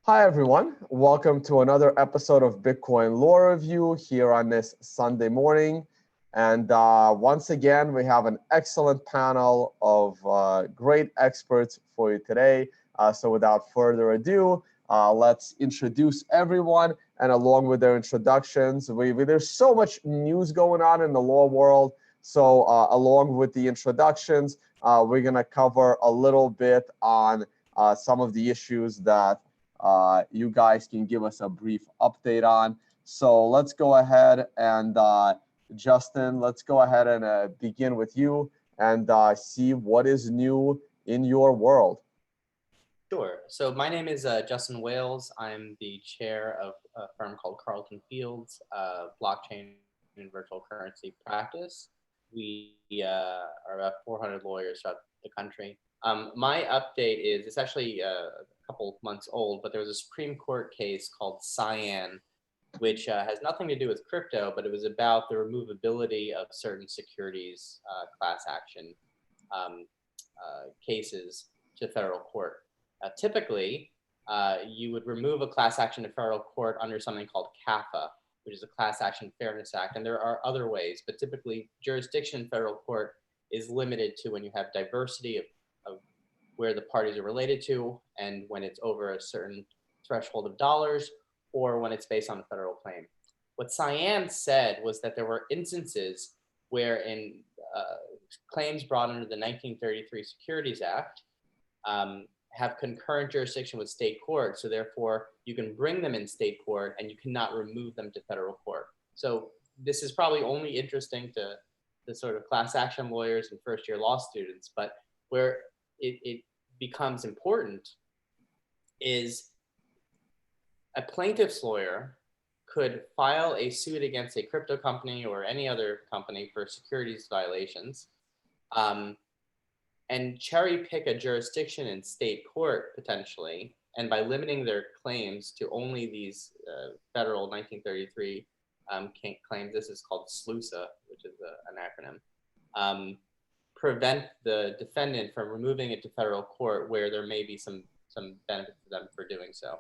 Hi, everyone. Welcome to another episode of Bitcoin Law Review here on this Sunday morning. And once again, we have an excellent panel of great experts for you today. So without further ado, let's introduce everyone. And along with their introductions, there's so much news going on in the law world. So along with the introductions, we're going to cover a little bit on some of the issues that you guys can give us a brief update on. So let's go ahead and Justin, let's go ahead and begin with you and see what is new in your world. Sure. So my name is Justin Wales. I'm the chair of a firm called Carlton Fields, blockchain and virtual currency practice. We are about 400 lawyers throughout the country. My update is, it's actually a couple months old, but there was a Supreme Court case called Cyan, which has nothing to do with crypto, but it was about the removability of certain securities class action cases to federal court. Typically, you would remove a class action to federal court under something called CAFA, which is a Class Action Fairness Act, and there are other ways, but typically jurisdiction in federal court is limited to when you have diversity of where the parties are related to, and when it's over a certain threshold of dollars, or when it's based on a federal claim. What Cyan said was that there were instances where in claims brought under the 1933 Securities Act have concurrent jurisdiction with state court, so therefore you can bring them in state court and you cannot remove them to federal court. So this is probably only interesting to the sort of class action lawyers and first-year law students, but where it becomes important is a plaintiff's lawyer could file a suit against a crypto company or any other company for securities violations, and cherry pick a jurisdiction in state court potentially, and by limiting their claims to only these federal 1933 claims, this is called SLUSA, which is an acronym, prevent the defendant from removing it to federal court where there may be some benefit to them for doing so.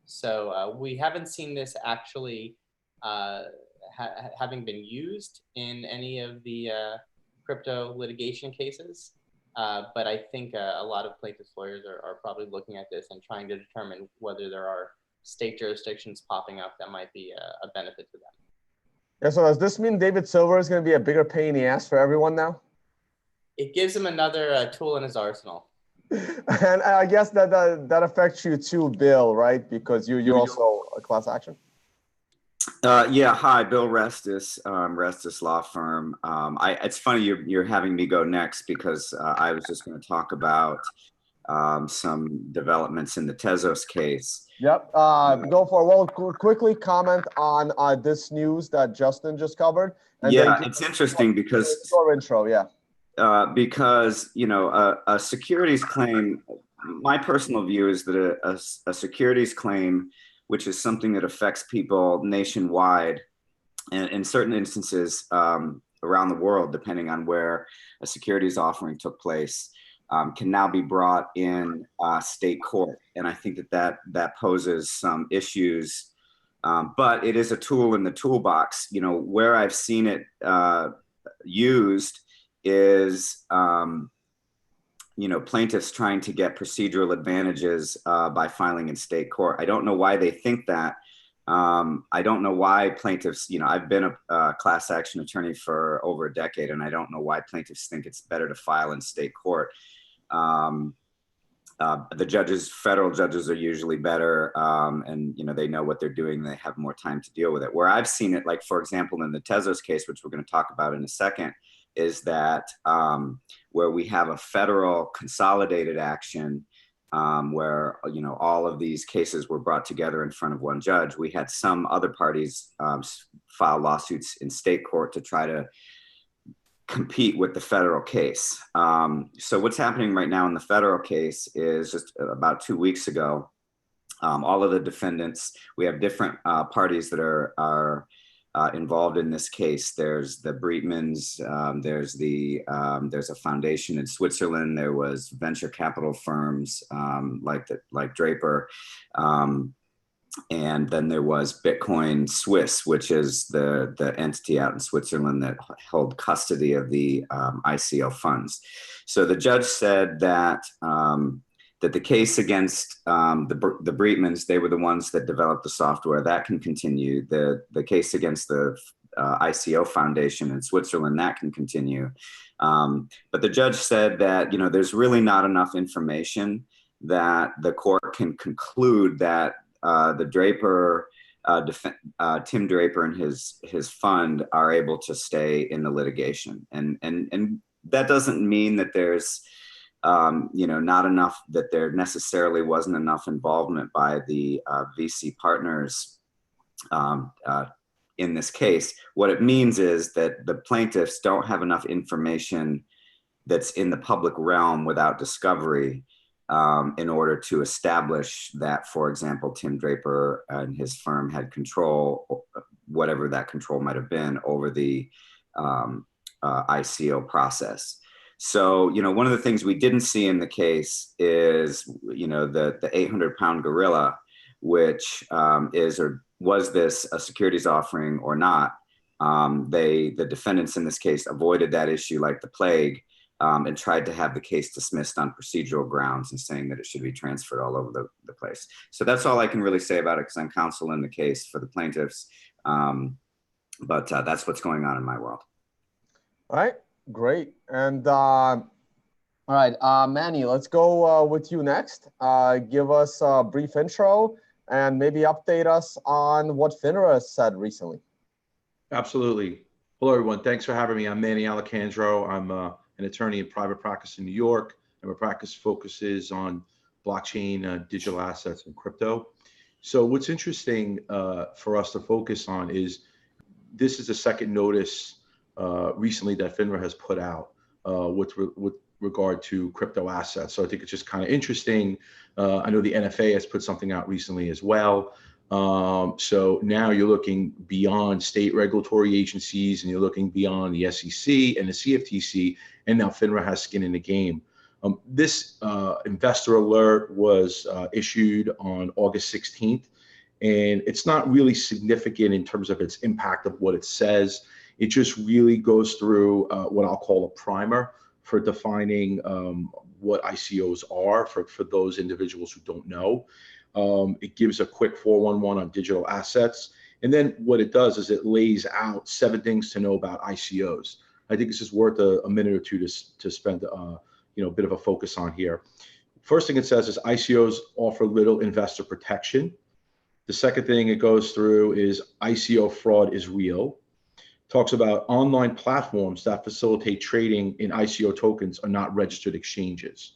So we haven't seen this actually having been used in any of the crypto litigation cases, but I think a lot of plaintiffs' lawyers are probably looking at this and trying to determine whether there are state jurisdictions popping up that might be a benefit to them. Yeah, so does this mean David Silver is going to be a bigger pain in the ass for everyone now? It gives him another tool in his arsenal. And I guess that affects you too, Bill, right? Because you're also a class action. Yeah, hi, Bill Restis, Restis Law Firm. It's funny you're having me go next because I was just going to talk about some developments in the Tezos case. Yep, go for it. Well, quickly comment on this news that Justin just covered. And yeah, it's interesting because your intro, yeah. Because a securities claim. My personal view is that a securities claim, which is something that affects people nationwide, and in certain instances around the world, depending on where a securities offering took place, can now be brought in state court. And I think that poses some issues, but it is a tool in the toolbox. Where I've seen it used is plaintiffs trying to get procedural advantages by filing in state court. I don't know why they think that. I don't know why plaintiffs, I've been a class action attorney for over a decade, and I don't know why plaintiffs think it's better to file in state court. The federal judges are usually better, and they know what they're doing. They have more time to deal with it. Where I've seen it, like for example, in the Tezos case, which we're going to talk about in a second, is that where we have a federal consolidated action where all of these cases were brought together in front of one judge. We had some other parties file lawsuits in state court to try to compete with the federal case. So what's happening right now in the federal case is just about 2 weeks ago, all of the defendants, we have different parties that are involved in this case. There's the Breitmans, there's a foundation in Switzerland, there was venture capital firms like Draper, and then there was Bitcoin Swiss, which is the entity out in Switzerland that held custody of the ICO funds. So the judge said that that the case against the Breitmans, they were the ones that developed the software, that can continue. The case against the ICO Foundation in Switzerland, that can continue. But the judge said that, you know, there's really not enough information that the court can conclude that the Draper, Tim Draper and his fund are able to stay in the litigation. And that doesn't mean that there's, you know, not enough, that there necessarily wasn't enough involvement by the VC partners in this case. What it means is that the plaintiffs don't have enough information that's in the public realm without discovery in order to establish that, for example, Tim Draper and his firm had control, whatever that control might have been, over the ICO process. So, you know, one of the things we didn't see in the case is, you know, the 800-pound gorilla, which is, or was this a securities offering or not? The defendants in this case avoided that issue like the plague, and tried to have the case dismissed on procedural grounds and saying that it should be transferred all over the place. So that's all I can really say about it, because I'm counsel in the case for the plaintiffs. But that's what's going on in my world. All right, great. And all right, Manny, let's go with you next. Give us a brief intro and maybe update us on what FINRA said recently. Absolutely. Hello, everyone. Thanks for having me. I'm Manny Alejandro. I'm an attorney in private practice in New York, and my practice focuses on blockchain, digital assets, and crypto. So what's interesting for us to focus on is this is the second notice recently that FINRA has put out with regard to crypto assets. So I think it's just kind of interesting. I know the NFA has put something out recently as well. So now you're looking beyond state regulatory agencies, and you're looking beyond the SEC and the CFTC, and now FINRA has skin in the game. This investor alert was issued on August 16th, and it's not really significant in terms of its impact of what it says. It just really goes through what I'll call a primer for defining what ICOs are for those individuals who don't know. It gives a quick 411 on digital assets. And then what it does is it lays out 7 things to know about ICOs. I think this is worth a minute or two to spend you know, a bit of a focus on here. First thing it says is ICOs offer little investor protection. The second thing it goes through is ICO fraud is real. Talks about online platforms that facilitate trading in ICO tokens are not registered exchanges.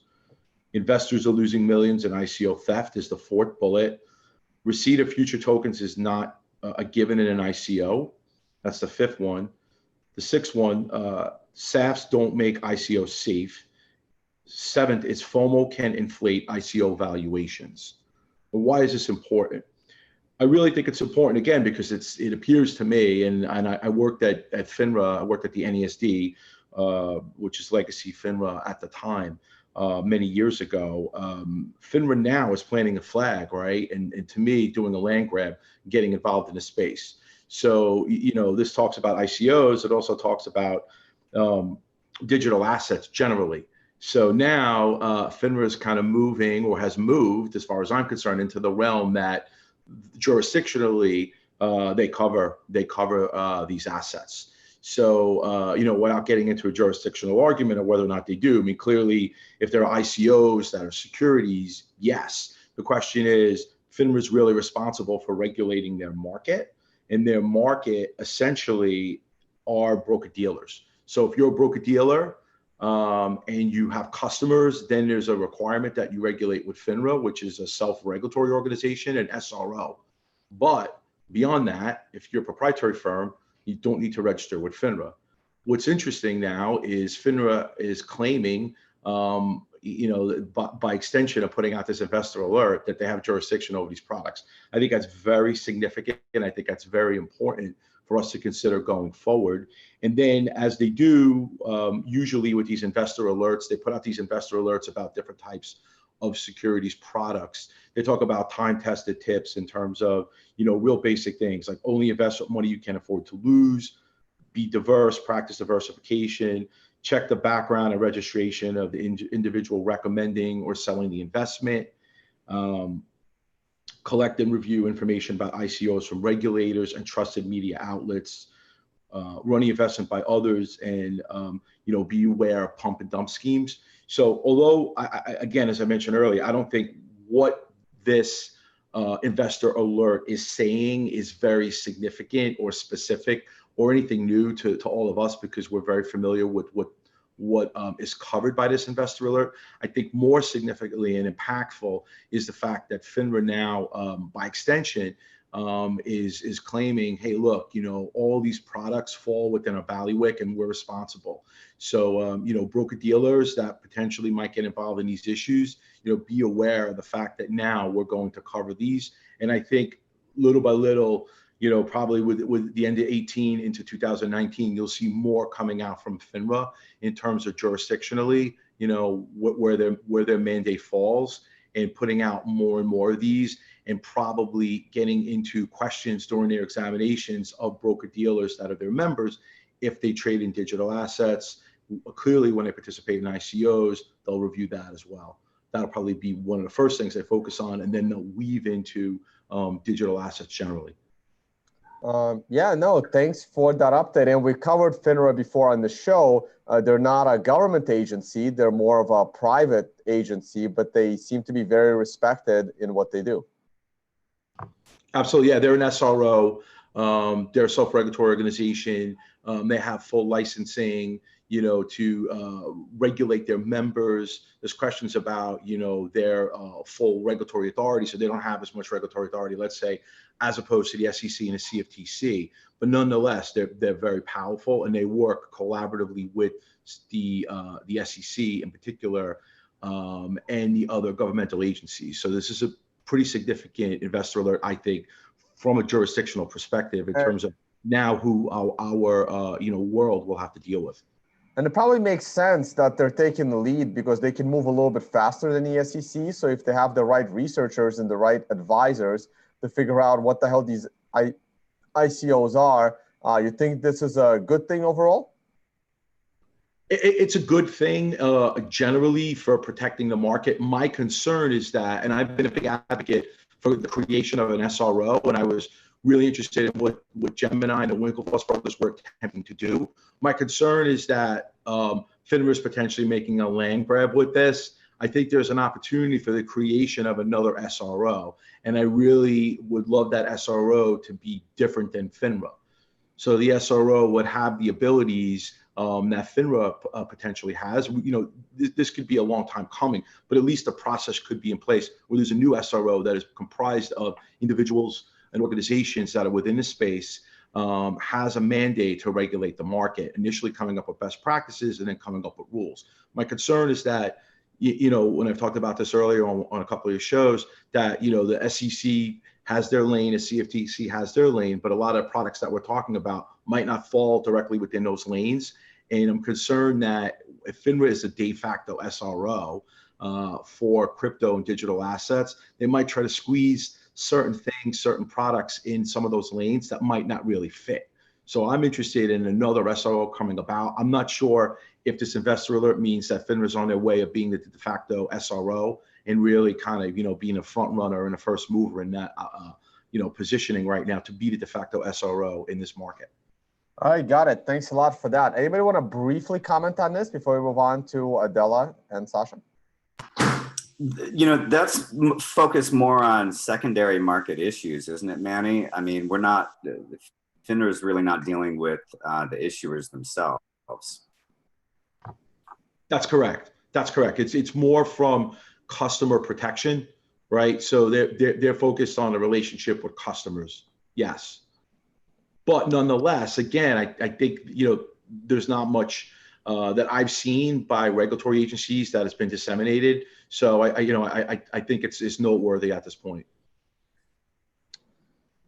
Investors are losing millions in ICO theft is the 4th bullet. Receipt of future tokens is not a given in an ICO. That's the 5th one. The 6th one, SAFs don't make ICOs safe. 7th is FOMO can inflate ICO valuations. But why is this important? I really think it's important, again, because it appears to me, and I worked at FINRA, I worked at the NESD, which is legacy FINRA at the time, many years ago. FINRA now is planting a flag, right? And to me, doing a land grab, getting involved in the space. So, you know, this talks about ICOs. It also talks about digital assets generally. So now FINRA is kind of moving, or has moved, as far as I'm concerned, into the realm that jurisdictionally they cover these assets. So, you know, without getting into a jurisdictional argument of whether or not they do, I mean, clearly, if there are ICOs that are securities, yes. The question is, FINRA is really responsible for regulating their market, and their market essentially are broker-dealers. So if you're a broker-dealer and you have customers, then there's a requirement that you regulate with FINRA, which is a self-regulatory organization, and SRO. But beyond that, if you're a proprietary firm, you don't need to register with FINRA. What's interesting now is FINRA is claiming, you know, by extension of putting out this investor alert, that they have jurisdiction over these products. I think that's very significant, and I think that's very important for us to consider going forward. And then as they do, usually with these investor alerts, they put out these investor alerts about different types of securities products. They talk about time-tested tips in terms of, real basic things like only invest what money you can afford to lose, be diverse, practice diversification, check the background and registration of the individual recommending or selling the investment, collect and review information about ICOs from regulators and trusted media outlets, run the investment by others, and be aware of pump and dump schemes. So although, again, as I mentioned earlier, I don't think what this investor alert is saying is very significant or specific or anything new to all of us, because we're very familiar with what is covered by this investor alert. I think more significantly and impactful is the fact that FINRA now, by extension, is claiming, hey, look, all these products fall within a bailiwick and we're responsible. So, broker dealers that potentially might get involved in these issues, be aware of the fact that now we're going to cover these. And I think little by little, probably with the end of 18 into 2019, you'll see more coming out from FINRA in terms of jurisdictionally, where their mandate falls, and putting out more and more of these, and probably getting into questions during their examinations of broker dealers that are their members if they trade in digital assets. Clearly, when they participate in ICOs, they'll review that as well. That'll probably be one of the first things they focus on, and then they'll weave into digital assets generally. Thanks for that update. And we covered FINRA before on the show. They're not a government agency. They're more of a private agency, but they seem to be very respected in what they do. Absolutely. Yeah, they're an SRO. They're a self-regulatory organization. They have full licensing, to regulate their members. There's questions about, their full regulatory authority. So they don't have as much regulatory authority, let's say, as opposed to the SEC and the CFTC. But nonetheless, they're very powerful, and they work collaboratively with the SEC in particular, and the other governmental agencies. So this is a pretty significant investor alert, I think, from a jurisdictional perspective in terms of now who our world will have to deal with. And it probably makes sense that they're taking the lead because they can move a little bit faster than the SEC. So if they have the right researchers and the right advisors to figure out what the hell these ICOs are, you think this is a good thing overall? It's a good thing generally for protecting the market. My concern is that, and I've been a big advocate for the creation of an SRO, and I was really interested in what Gemini and the Winklevoss brothers were attempting to do. My concern is that FINRA is potentially making a land grab with this. I think there's an opportunity for the creation of another SRO, and I really would love that SRO to be different than FINRA. So the SRO would have the abilities that FINRA potentially has. This could be a long time coming, but at least the process could be in place where there's a new SRO that is comprised of individuals and organizations that are within the space, has a mandate to regulate the market, initially coming up with best practices and then coming up with rules. My concern is that, when I've talked about this earlier on a couple of your shows, that, the SEC has their lane, the CFTC has their lane, but a lot of products that we're talking about might not fall directly within those lanes. And I'm concerned that if FINRA is a de facto SRO for crypto and digital assets, they might try to squeeze certain things, certain products in some of those lanes that might not really fit. So I'm interested in another SRO coming about. I'm not sure if this investor alert means that FINRA is on their way of being the de facto SRO and really kind of, being a front runner and a first mover in that, positioning right now to be the de facto SRO in this market. All right, got it. Thanks a lot for that. Anybody want to briefly comment on this before we move on to Adela and Sasha? That's focused more on secondary market issues, isn't it, Manny? I mean, FINRA is really not dealing with the issuers themselves. That's correct. It's more from customer protection, right? So they're focused on the relationship with customers. Yes. But nonetheless, again, I think, there's not much that I've seen by regulatory agencies that has been disseminated. So I think it's noteworthy at this point.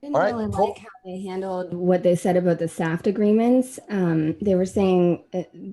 didn't All right, really cool. like how they handled what they said about the SAFT agreements. They were saying,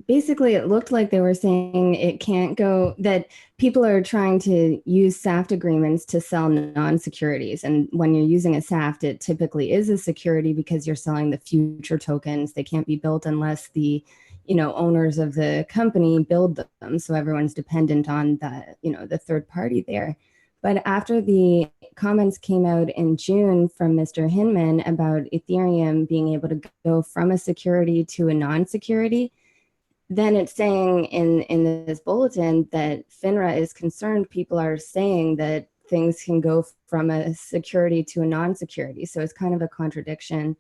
basically, it looked like they were saying it can't go, that people are trying to use SAFT agreements to sell non-securities. And when you're using a SAFT, it typically is a security because you're selling the future tokens. They can't be built unless the owners of the company build them. So everyone's dependent on the third party there. But after the comments came out in June from Mr. Hinman about Ethereum being able to go from a security to a non-security, then it's saying in this bulletin that FINRA is concerned people are saying that things can go from a security to a non-security. So it's kind of a contradiction,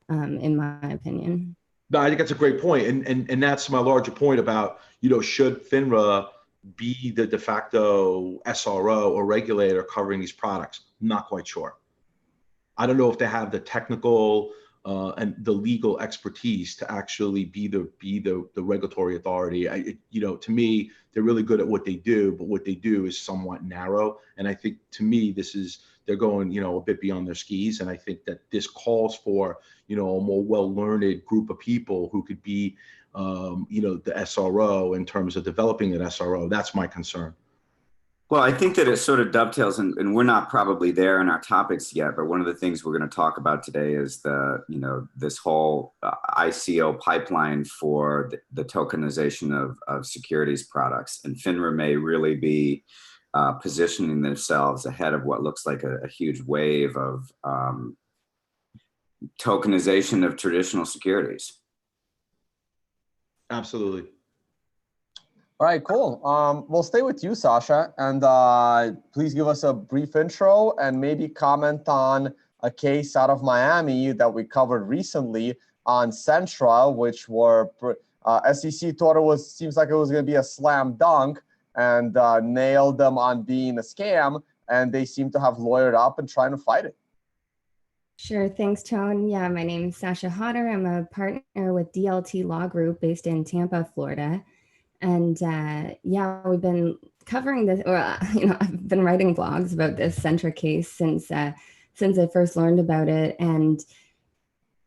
in my opinion. No, I think that's a great point. And that's my larger point about, should FINRA be the de facto SRO or regulator covering these products? I'm not quite sure. I don't know if they have the technical and the legal expertise to actually be the regulatory authority. To me, they're really good at what they do, but what they do is somewhat narrow. And I think, to me, they're going, a bit beyond their skis. And I think that this calls for, a more well-learned group of people who could be, the SRO in terms of developing an SRO. That's my concern. Well, I think that it sort of dovetails, and we're not probably there in our topics yet, but one of the things we're going to talk about today is this whole ICO pipeline for the tokenization of securities products. And FINRA may really be positioning themselves ahead of what looks like a huge wave of tokenization of traditional securities. Absolutely. All right, cool. We'll stay with you, Sasha, and please give us a brief intro and maybe comment on a case out of Miami that we covered recently on Centra, which were SEC thought seems like it was going to be a slam dunk and nailed them on being a scam, and they seem to have lawyered up and trying to fight it. Sure. Thanks, Tone. Yeah, my name is Sasha Hodder. I'm a partner with DLT Law Group based in Tampa, Florida. And we've been covering this, or I've been writing blogs about this Centra case since I first learned about it. And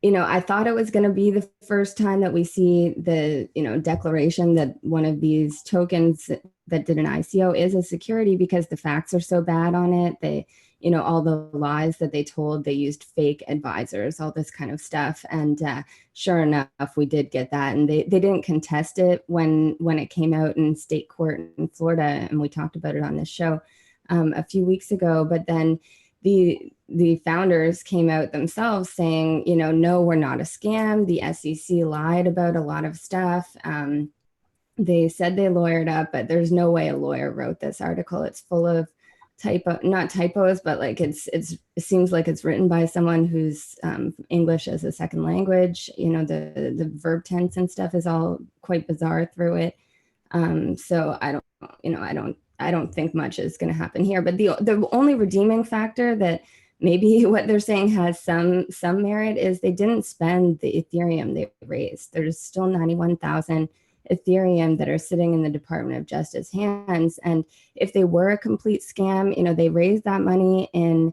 I thought it was going to be the first time that we see the declaration that one of these tokens that did an ICO is a security, because the facts are so bad on it. They all the lies that they told, they used fake advisors, all this kind of stuff. And sure enough, we did get that. And they didn't contest it when it came out in state court in Florida. And we talked about it on this show a few weeks ago. But then the founders came out themselves saying, no, we're not a scam. The SEC lied about a lot of stuff. They said they lawyered up, but there's no way a lawyer wrote this article. It's full of not typos, but like it seems like it's written by someone who's English as a second language. The verb tense and stuff is all quite bizarre through it. So I don't think much is going to happen here. But the only redeeming factor that maybe what they're saying has some merit is they didn't spend the Ethereum they raised. There's still 91,000 Ethereum that are sitting in the Department of Justice hands. And if they were a complete scam, they raised that money in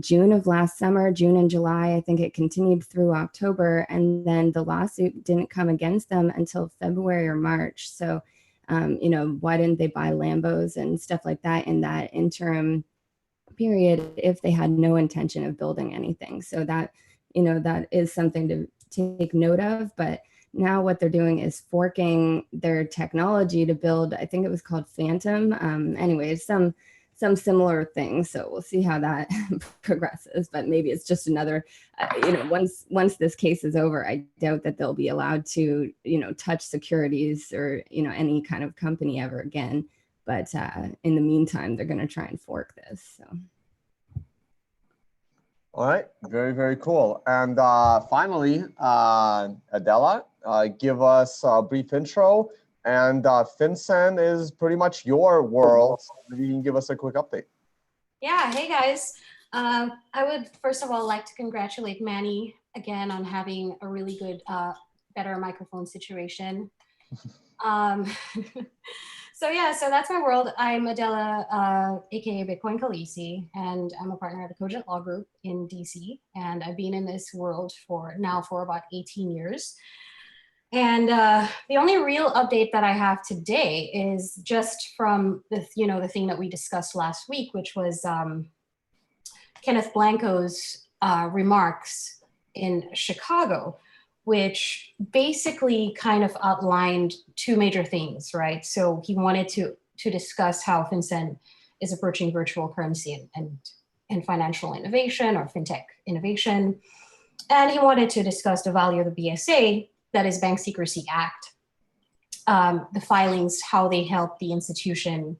June of last summer, June and July. I think it continued through October. And then the lawsuit didn't come against them until February or March. So, why didn't they buy Lambos and stuff like that in that interim period if they had no intention of building anything? So that, that is something to take note of. But now what they're doing is forking their technology to build, I think it was called Phantom. Anyways, some similar things. So we'll see how that progresses, but maybe it's just another, once this case is over, I doubt that they'll be allowed to, touch securities or, any kind of company ever again. But in the meantime, they're going to try and fork this. So. All right, very, very cool. And finally, Adela, give us a brief intro. And FinCen is pretty much your world. So maybe you can give us a quick update. Yeah, hey guys. I would first of all like to congratulate Manny again on having a really good, better microphone situation. So yeah, so that's my world. I'm Adela, aka Bitcoin Khaleesi, and I'm a partner at the Cogent Law Group in DC. And I've been in this world for about 18 years. And the only real update that I have today is just from the thing that we discussed last week, which was Kenneth Blanco's remarks in Chicago, which basically kind of outlined two major things, right? So he wanted to discuss how FinCen is approaching virtual currency and financial innovation or fintech innovation. And he wanted to discuss the value of the BSA, that is Bank Secrecy Act, the filings, how they help the institution,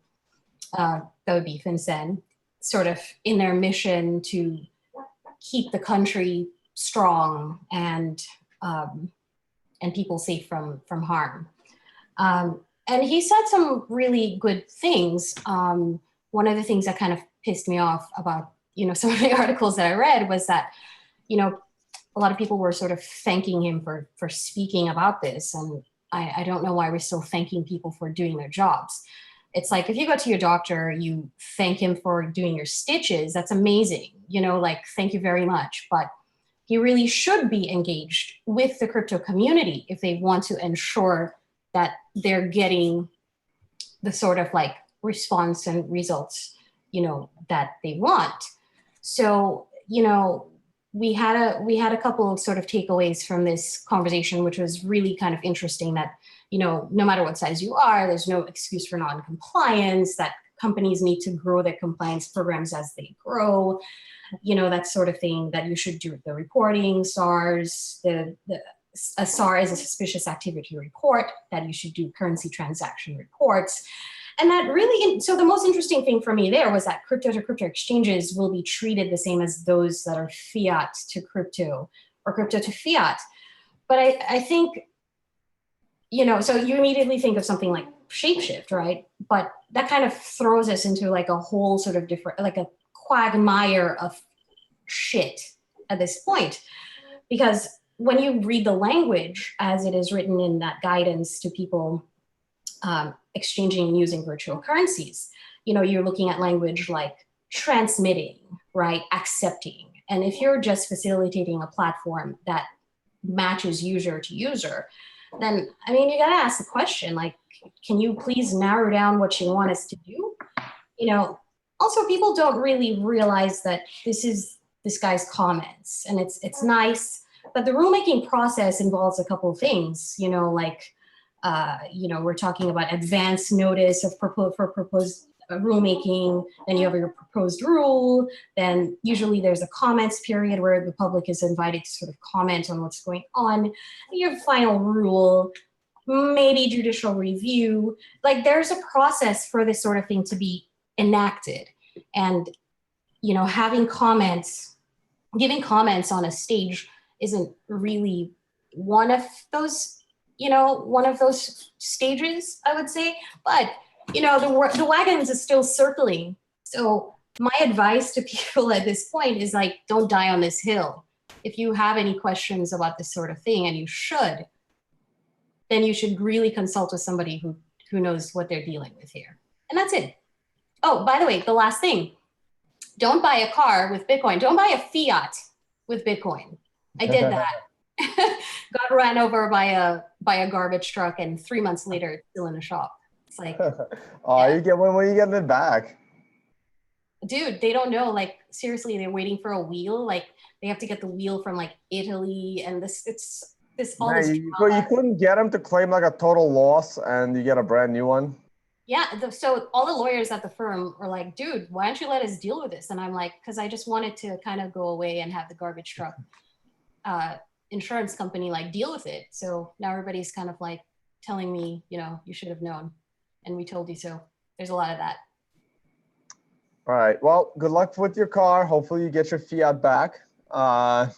that would be FinCen, sort of in their mission to keep the country strong and people safe from harm. And he said some really good things. One of the things that kind of pissed me off about, some of the articles that I read was that, a lot of people were sort of thanking him for speaking about this. And I don't know why we're still thanking people for doing their jobs. It's like, if you go to your doctor, you thank him for doing your stitches. That's amazing. Thank you very much. But he really should be engaged with the crypto community if they want to ensure that they're getting the sort of response and results, that they want. So, we had a couple of sort of takeaways from this conversation, which was really kind of interesting that, no matter what size you are, there's no excuse for non-compliance, that companies need to grow their compliance programs as they grow, that sort of thing, that you should do the reporting, SARS, a SAR is a suspicious activity report, that you should do currency transaction reports. And that really, so the most interesting thing for me there was that crypto to crypto exchanges will be treated the same as those that are fiat to crypto or crypto to fiat. But I think, so you immediately think of something like Shapeshift, right? But that kind of throws us into a whole sort of different, a quagmire of shit at this point. Because when you read the language as it is written in that guidance to people exchanging and using virtual currencies, you're looking at language like transmitting, right? Accepting. And if you're just facilitating a platform that matches user to user, then, you got to ask the question, can you please narrow down what you want us to do? Also, people don't really realize that this is this guy's comments, and it's nice, but the rulemaking process involves a couple of things, we're talking about advance notice for proposed rulemaking, then you have your proposed rule, then usually there's a comments period where the public is invited to sort of comment on what's going on, your final rule, maybe judicial review. There's a process for this sort of thing to be enacted. And, having comments, giving comments on a stage isn't really one of those stages, I would say. But, the wagons is still circling. So my advice to people at this point is don't die on this hill. If you have any questions about this sort of thing, and you should, then you should really consult with somebody who knows what they're dealing with here. And that's it. Oh, by the way, the last thing, don't buy a car with Bitcoin. Don't buy a fiat with Bitcoin. I did that. Got ran over by a garbage truck, and 3 months later, it's still in the shop. It's like, yeah. When are you getting it back? Dude, they don't know. Seriously, they're waiting for a wheel. They have to get the wheel from Italy, and all Man, this. you couldn't get them to claim a total loss, and you get a brand new one. Yeah, so all the lawyers at the firm were like, dude, why don't you let us deal with this? And I'm like, because I just wanted to kind of go away and have the garbage truck insurance company deal with it. So now everybody's kind of telling me, you should have known, and we told you so. There's a lot of that. All right. Well, good luck with your car. Hopefully you get your fiat back. Well,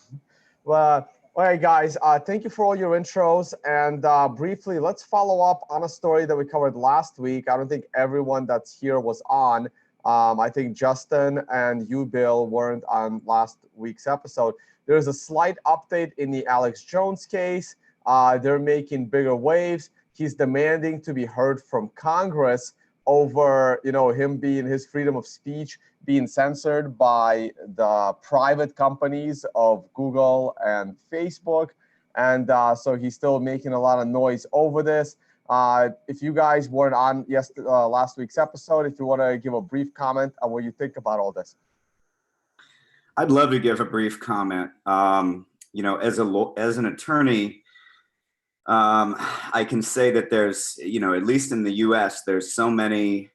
all right, guys. Thank you for all your intros. And briefly, let's follow up on a story that we covered last week. I don't think everyone that's here was on. I think Justin and you, Bill, weren't on last week's episode. There's a slight update in the Alex Jones case. They're making bigger waves. he's demanding to be heard from Congress over, his freedom of speech being censored by the private companies of Google and Facebook. And so he's still making a lot of noise over this. If you guys weren't on last week's episode, if you want to give a brief comment on what you think about all this. I'd love to give a brief comment. As an attorney, I can say that there's, at least in the US, there's so many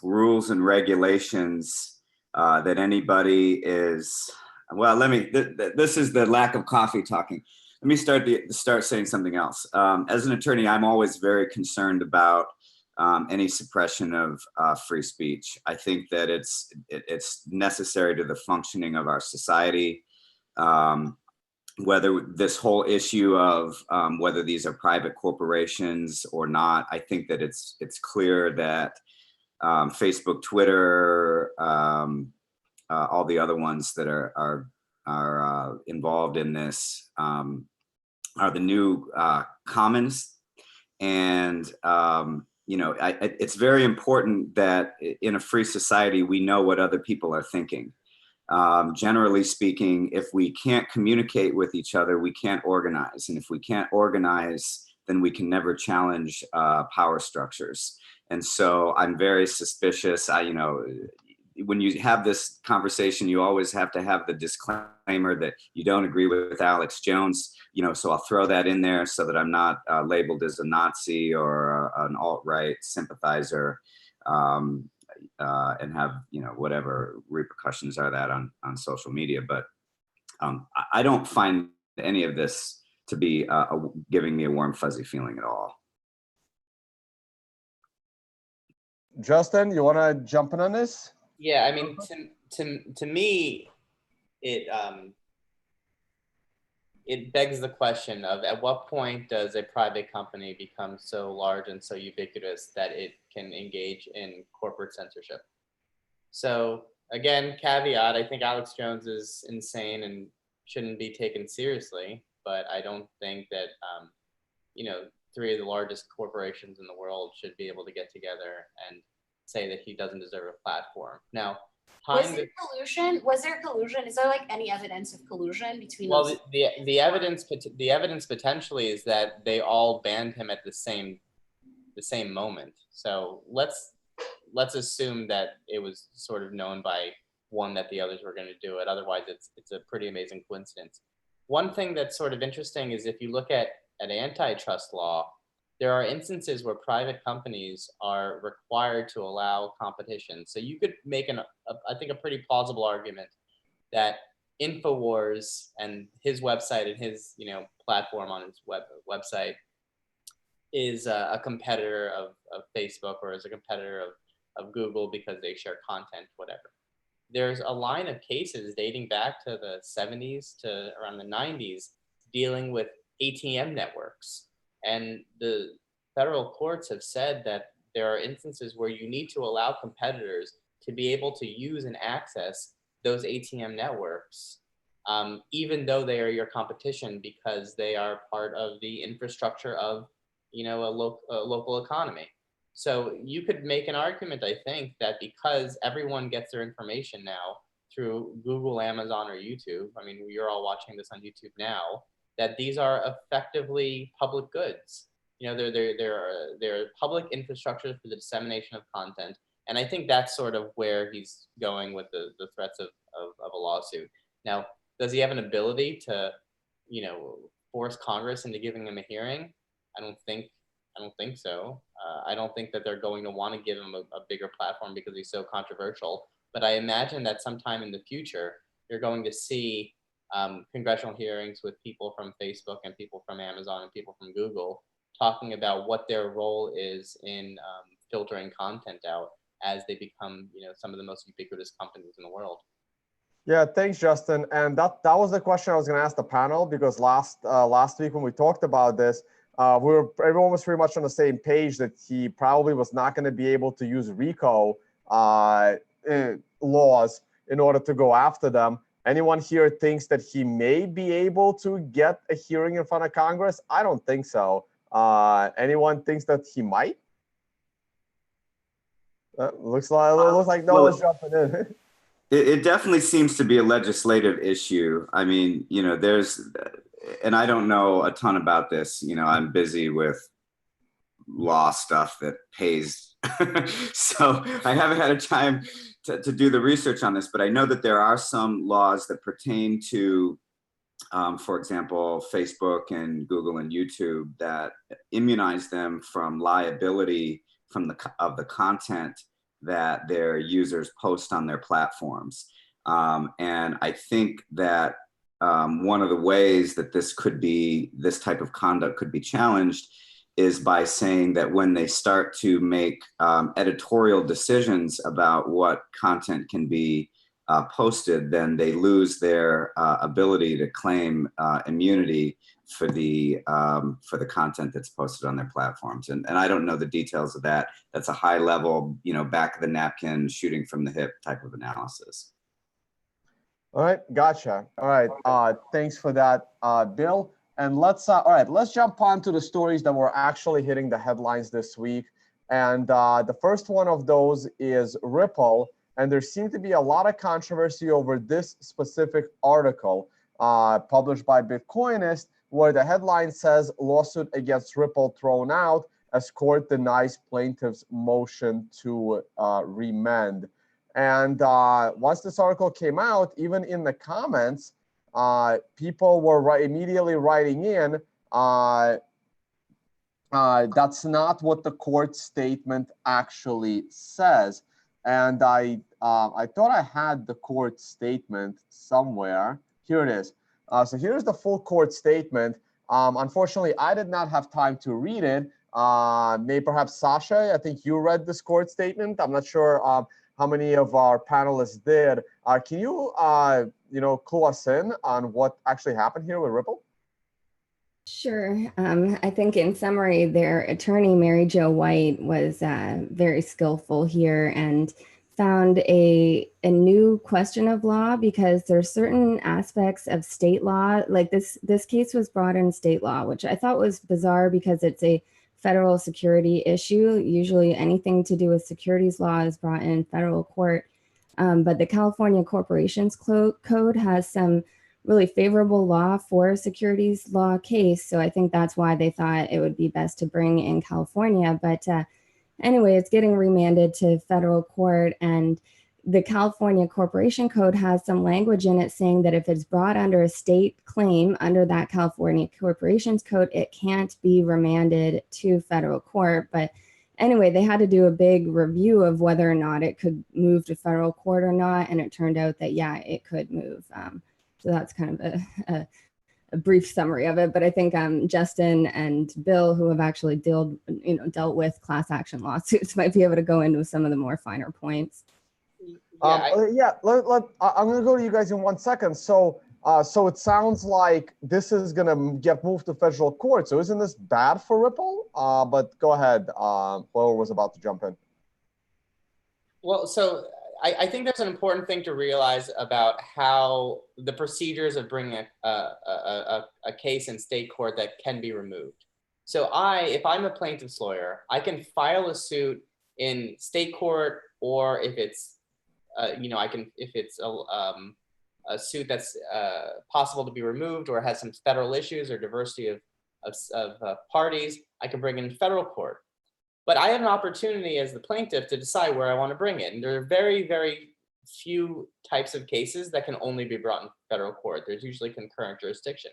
rules and regulations that anybody is, well, this is the lack of coffee talking. Let me start saying something else. As an attorney, I'm always very concerned about any suppression of free speech. I think that it's necessary to the functioning of our society. Whether this whole issue of whether these are private corporations or not, I think that it's clear that Facebook, Twitter, all the other ones that are involved in this are the new commons, and it's very important that in a free society we know what other people are thinking. Generally speaking, if we can't communicate with each other, we can't organize. And if we can't organize, then we can never challenge power structures. And so I'm very suspicious. When you have this conversation, you always have to have the disclaimer that you don't agree with Alex Jones. So I'll throw that in there so that I'm not labeled as a Nazi or an alt-right sympathizer. And have whatever repercussions are that on social media, but I don't find any of this to be giving me a warm fuzzy feeling at all. Justin, you want to jump in on this? Yeah, I mean, to me, it begs the question of at what point does a private company become so large and so ubiquitous that it can engage in corporate censorship? So again, caveat, I think Alex Jones is insane and shouldn't be taken seriously, but I don't think that, three of the largest corporations in the world should be able to get together and say that he doesn't deserve a platform. Now, was there collusion? Is there like any evidence of collusion between those? Well, the evidence potentially is that they all banned him at the same moment. So let's assume that it was sort of known by one that the others were going to do it. Otherwise, it's a pretty amazing coincidence. One thing that's sort of interesting is if you look at antitrust law, there are instances where private companies are required to allow competition. So you could make I think a pretty plausible argument that InfoWars and his website and his platform on his website is a competitor of Facebook or is a competitor of Google because they share content, whatever. There's a line of cases dating back to the 70s to around the 90s dealing with ATM networks. And the federal courts have said that there are instances where you need to allow competitors to be able to use and access those ATM networks, even though they are your competition, because they are part of the infrastructure of a local economy. So you could make an argument, I think, that because everyone gets their information now through Google, Amazon, or YouTube, I mean, you're all watching this on YouTube now, that these are effectively public goods. They're public infrastructure for the dissemination of content. And I think that's sort of where he's going with the threats of a lawsuit. Now, does he have an ability to, force Congress into giving him a hearing? I don't think so. I don't think that they're going to want to give him a bigger platform because he's so controversial. But I imagine that sometime in the future, you're going to see congressional hearings with people from Facebook and people from Amazon and people from Google talking about what their role is in filtering content out as they become, some of the most ubiquitous companies in the world. Yeah, thanks, Justin. And that was the question I was going to ask the panel, because last week when we talked about this, everyone was pretty much on the same page that he probably was not going to be able to use RICO laws in order to go after them. Anyone here thinks that he may be able to get a hearing in front of Congress? I don't think so. Anyone thinks that he might? Looks like no one's jumping in. It definitely seems to be a legislative issue. I mean, and I don't know a ton about this. I'm busy with law stuff that pays. So I haven't had a time to do the research on this, but I know that there are some laws that pertain to, for example, Facebook and Google and YouTube that immunize them from liability of the content that their users post on their platforms. And I think that one of the ways that this type of conduct could be challenged is by saying that when they start to make editorial decisions about what content can be posted, then they lose their ability to claim immunity for the content that's posted on their platforms. And I don't know the details of that. That's a high level, back of the napkin, shooting from the hip type of analysis. All right, gotcha. All right, thanks for that, Bill. And let's jump on to the stories that were actually hitting the headlines this week. And the first one of those is Ripple. And there seemed to be a lot of controversy over this specific article published by Bitcoinist, where the headline says, lawsuit against Ripple thrown out as court denies plaintiff's motion to remand. And once this article came out, even in the comments, people were immediately writing in, that's not what the court statement actually says. And I thought I had the court statement somewhere. Here it is. So here's the full court statement. Unfortunately, I did not have time to read it. Maybe perhaps Sasha, I think you read this court statement. I'm not sure how many of our panelists did. Can you, clue us in on what actually happened here with Ripple? Sure. I think in summary, their attorney, Mary Jo White, was very skillful here and found a new question of law, because there's certain aspects of state law, like this case was brought in state law, which I thought was bizarre because it's a federal security issue. Usually anything to do with securities law is brought in federal court. But the California Corporations Code has some really favorable law for a securities law case. So I think that's why they thought it would be best to bring in California. But anyway, it's getting remanded to federal court, and the California Corporation Code has some language in it saying that if it's brought under a state claim under that California Corporations Code, it can't be remanded to federal court. But anyway, they had to do a big review of whether or not it could move to federal court or not. And it turned out that, yeah, it could move. So that's kind of a brief summary of it. But I think Justin and Bill, who have actually dealt with class action lawsuits, might be able to go into some of the more finer points. I'm going to go to you guys in 1 second. So it sounds like this is going to get moved to federal court. So isn't this bad for Ripple? But go ahead, whoever was about to jump in. Well, so I think there's an important thing to realize about how the procedures of bringing a case in state court that can be removed. So if I'm a plaintiff's lawyer, I can file a suit in state court, or if it's if it's a suit that's possible to be removed or has some federal issues or diversity of parties, I can bring it in federal court. But I have an opportunity as the plaintiff to decide where I want to bring it. And there are very, very few types of cases that can only be brought in federal court. There's usually concurrent jurisdiction.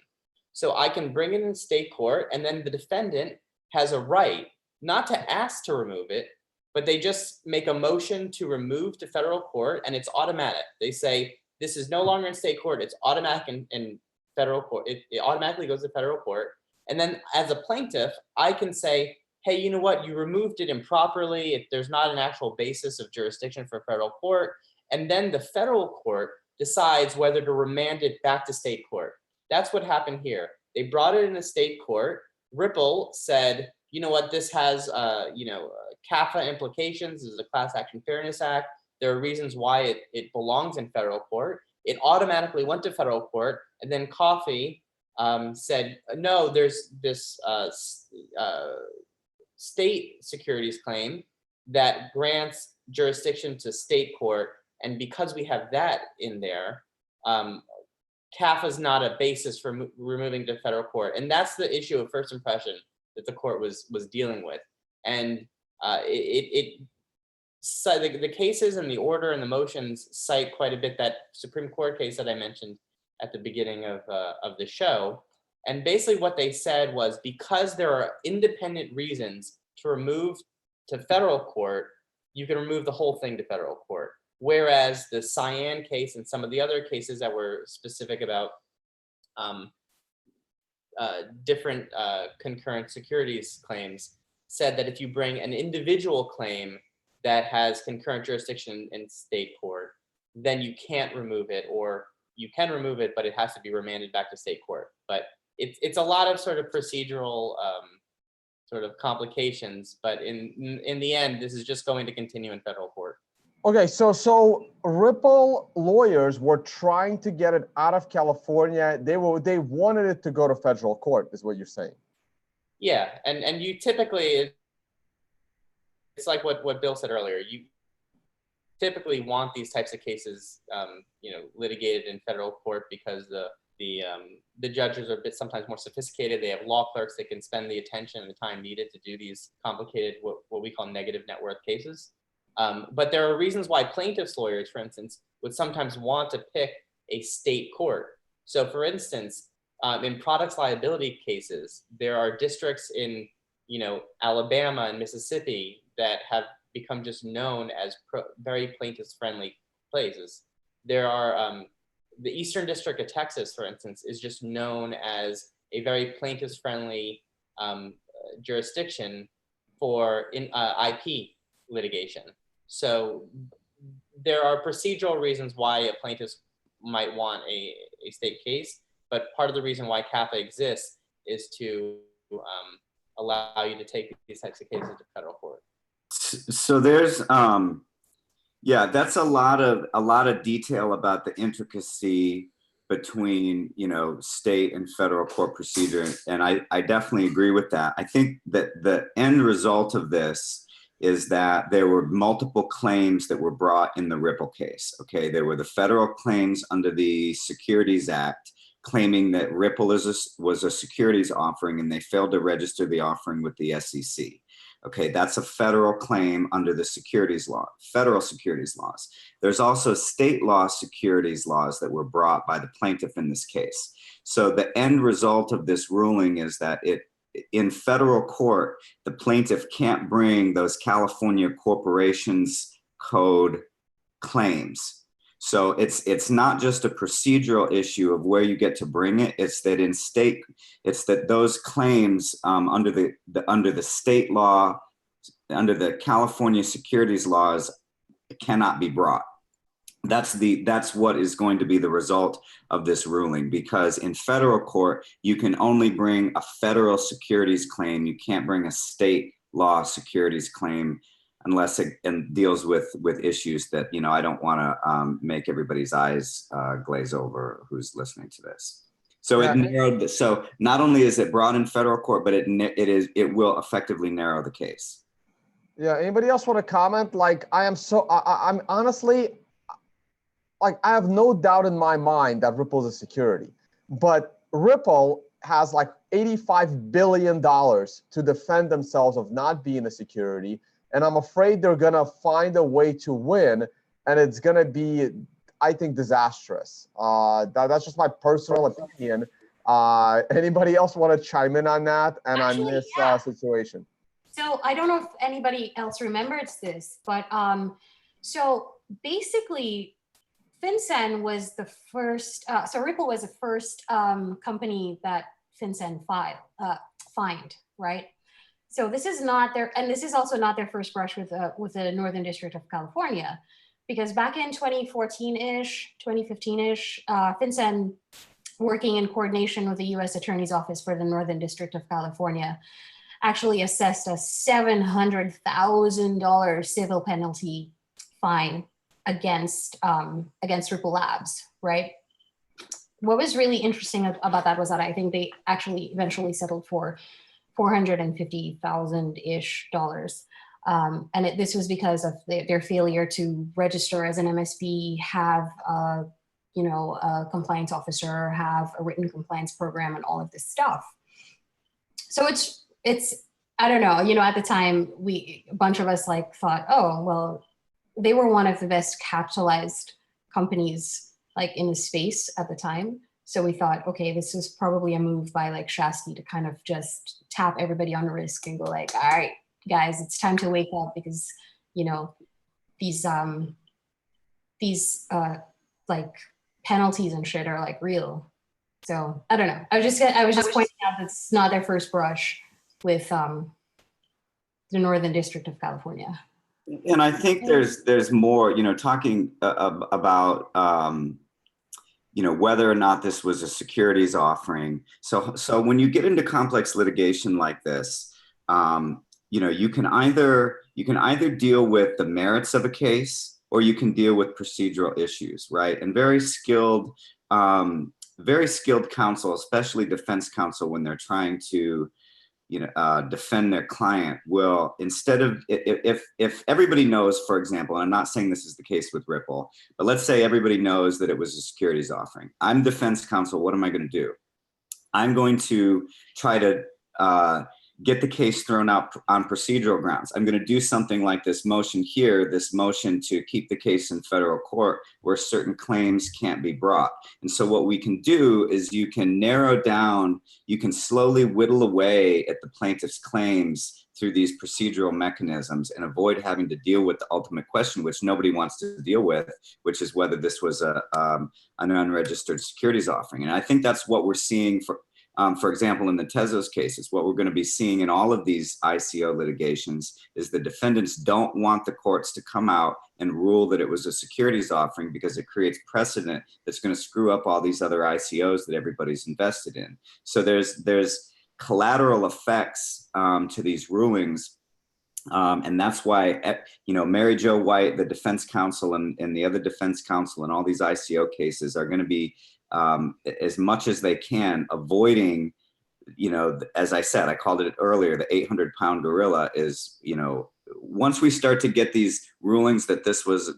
So I can bring it in state court, and then the defendant has a right not to ask to remove it, but they just make a motion to remove to federal court, and it's automatic. They say, this is no longer in state court, it's automatic in federal court. It automatically goes to federal court. And then as a plaintiff, I can say, hey, you know what, you removed it improperly. There's not an actual basis of jurisdiction for federal court. And then the federal court decides whether to remand it back to state court. That's what happened here. They brought it in a state court. Ripple said, you know what, this has, CAFA implications. This is a Class Action Fairness Act. There are reasons why it belongs in federal court. It automatically went to federal court, and then Coffee said, no, there's this state securities claim that grants jurisdiction to state court. And because we have that in there, CAFA is not a basis for removing to federal court. And that's the issue of first impression that the court was dealing with. And so the cases and the order and the motions cite quite a bit that Supreme Court case that I mentioned at the beginning of the show. And basically what they said was, because there are independent reasons to remove to federal court, you can remove the whole thing to federal court. Whereas the Cyan case and some of the other cases that were specific about different concurrent securities claims said that if you bring an individual claim that has concurrent jurisdiction in state court, then you can't remove it, or you can remove it, but it has to be remanded back to state court. But it's a lot of sort of procedural sort of complications, but in the end, this is just going to continue in federal court. Okay, so Ripple lawyers were trying to get it out of California. They wanted it to go to federal court, is what you're saying. Yeah, and you typically, it's like what Bill said earlier. You typically want these types of cases, litigated in federal court because the judges are a bit sometimes more sophisticated. They have law clerks that can spend the attention and the time needed to do these complicated, what we call negative net worth cases. But there are reasons why plaintiffs' lawyers, for instance, would sometimes want to pick a state court. So for instance, in products liability cases, there are districts in Alabama and Mississippi that have become just known as very plaintiffs friendly places. There are the Eastern District of Texas, for instance, is just known as a very plaintiffs friendly jurisdiction for IP litigation. So there are procedural reasons why a plaintiff might want a state case, but part of the reason why CAFA exists is to allow you to take these types of cases to federal court. So there's that's a lot of detail about the intricacy between state and federal court procedure, and I definitely agree with that. I think that the end result of this is that there were multiple claims that were brought in the Ripple case. Okay, there were the federal claims under the Securities Act claiming that Ripple was a securities offering and they failed to register the offering with the SEC. Okay, that's a federal claim under the securities law, federal securities laws. There's also state law securities laws that were brought by the plaintiff in this case. So the end result of this ruling is that in federal court, the plaintiff can't bring those California Corporations Code claims. So it's not just a procedural issue of where you get to bring it. It's that those claims under the state law, under the California securities laws, cannot be brought. That's what is going to be the result of this ruling, because in federal court, you can only bring a federal securities claim. You can't bring a state law securities claim unless it deals with issues that, I don't want to make everybody's eyes glaze over who's listening to this. So it narrowed. So not only is it brought in federal court, but it will effectively narrow the case. Yeah. Anybody else want to comment? Like, I'm honestly, like, I have no doubt in my mind that Ripple is a security, but Ripple has like $85 billion to defend themselves of not being a security. And I'm afraid they're going to find a way to win. And it's going to be, I think, disastrous. That's just my personal opinion. Anybody else want to chime in on that and on this situation? So I don't know if anybody else remembers this, but so basically, FinCen was the first, so Ripple was the first company that FinCen fined, right? So this is not their, and this is also not their first brush with the Northern District of California, because back in 2014-ish, 2015-ish, FinCen, working in coordination with the U.S. Attorney's Office for the Northern District of California, actually assessed a $700,000 civil penalty fine against Ripple Labs, right? what was really interesting about that was that I think they actually eventually settled for $450,000-ish. This was because of their failure to register as an MSP, have a compliance officer, have a written compliance program, and all of this stuff. So it's I don't know, at the time a bunch of us like thought, oh, well, they were one of the best capitalized companies like in the space at the time. So we thought, okay, this was probably a move by like Shasky to kind of just tap everybody on risk and go like, all right, guys, it's time to wake up because, these like penalties and shit are like real. So I don't know. I was just pointing out that it's not their first brush with the Northern District of California. And I think there's more, talking about, whether or not this was a securities offering. So when you get into complex litigation like this, you can either deal with the merits of a case or you can deal with procedural issues, right? And very skilled counsel, especially defense counsel, when they're trying to defend their client, will, instead of, if everybody knows, for example, and I'm not saying this is the case with Ripple, but let's say everybody knows that it was a securities offering. I'm defense counsel. What am I going to do? I'm going to try to get the case thrown out on procedural grounds. I'm going to do something like this motion here, this motion to keep the case in federal court where certain claims can't be brought. And so what we can do is you can narrow down, you can slowly whittle away at the plaintiff's claims through these procedural mechanisms and avoid having to deal with the ultimate question, which nobody wants to deal with, which is whether this was an unregistered securities offering. And I think that's what we're seeing for example, in the Tezos cases. What we're going to be seeing in all of these ICO litigations is the defendants don't want the courts to come out and rule that it was a securities offering because it creates precedent that's going to screw up all these other ICOs that everybody's invested in. So there's collateral effects to these rulings. And that's why, Mary Jo White, the defense counsel, and the other defense counsel in all these ICO cases are going to be, as much as they can, avoiding, as I said, I called it earlier, the 800-pound gorilla is, once we start to get these rulings that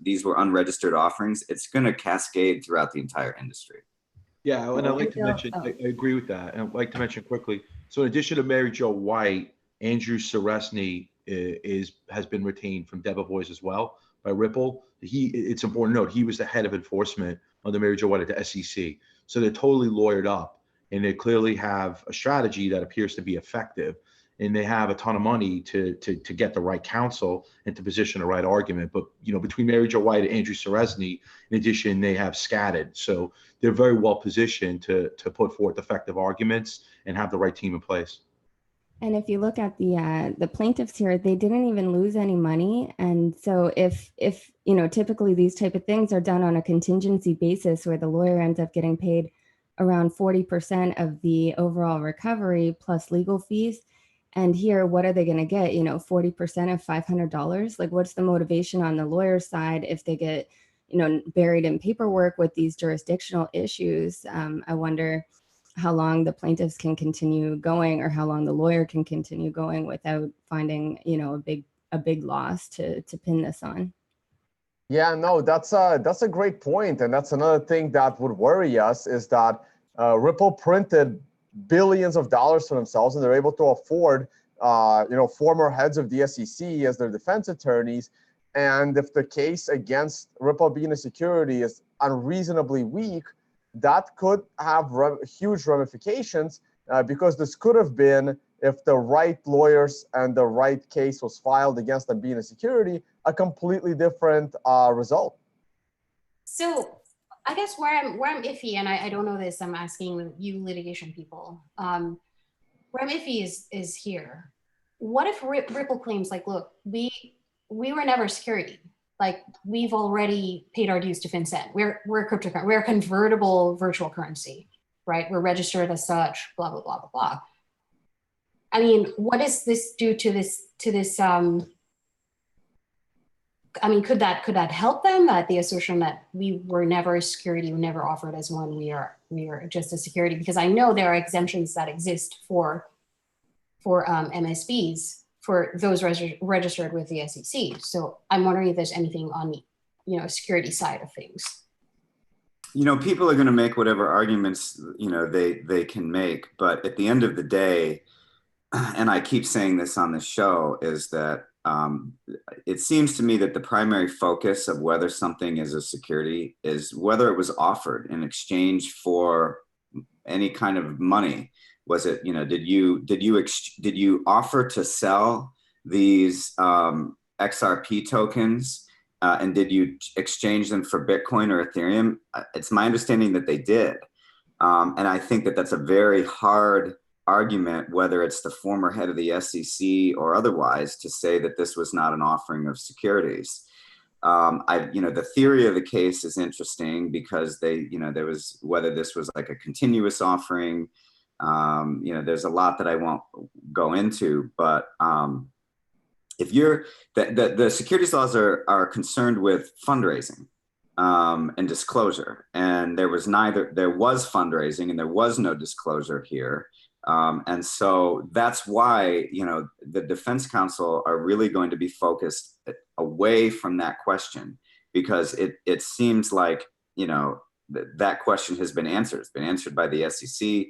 these were unregistered offerings, it's going to cascade throughout the entire industry. Yeah, and I'd like to mention, I agree with that. And I'd like to mention quickly, so in addition to Mary Jo White, Andrew Seresny has been retained from Debevoise as well by Ripple. It's important to note, he was the head of enforcement under Mary Jo White at the SEC. So they're totally lawyered up, and they clearly have a strategy that appears to be effective. And they have a ton of money to get the right counsel and to position the right argument. But between Mary Jo White and Andrew Seresny, in addition, they have scattered. So they're very well positioned to put forth effective arguments and have the right team in place. And if you look at the plaintiffs here, they didn't even lose any money. And so if typically these type of things are done on a contingency basis where the lawyer ends up getting paid around 40% of the overall recovery plus legal fees. And here, what are they going to get? 40% of $500? Like, what's the motivation on the lawyer's side if they get, buried in paperwork with these jurisdictional issues? I wonder how long the plaintiffs can continue going, or how long the lawyer can continue going without finding, a big loss to pin this on. Yeah, no, that's a great point, and that's another thing that would worry us is that Ripple printed billions of dollars for themselves, and they're able to afford, former heads of the SEC as their defense attorneys. And if the case against Ripple being a security is unreasonably weak, that could have huge ramifications because this could have been, if the right lawyers and the right case was filed against them being a security, a completely different result. So I guess where I'm iffy, and I don't know this, I'm asking you litigation people, where I'm iffy is here. What if Ripple claims like, look, we were never security. Like, we've already paid our dues to FinCen. We're a cryptocurrency. We're a convertible virtual currency, right? We're registered as such, blah, blah, blah, blah, blah. I mean, what does this do to this I mean, could that help them? That the assertion that we were never a security, we never offered as one, we are just a security, because I know there are exemptions that exist for MSBs, for those registered with the SEC. So I'm wondering if there's anything on the security side of things. People are going to make whatever arguments they can make, but at the end of the day, and I keep saying this on the show, is that it seems to me that the primary focus of whether something is a security is whether it was offered in exchange for any kind of money. Was it, did you offer to sell these XRP tokens, and did you exchange them for Bitcoin or Ethereum? It's my understanding that they did, and I think that that's a very hard argument, whether it's the former head of the SEC or otherwise, to say that this was not an offering of securities. The theory of the case is interesting because there was, whether this was like a continuous offering, there's a lot that I won't go into, but if you're, the securities laws are concerned with fundraising and disclosure, and there was fundraising and there was no disclosure here. And so that's why, the defense counsel are really going to be focused away from that question, because it seems like, that question has been answered. It's been answered by the SEC.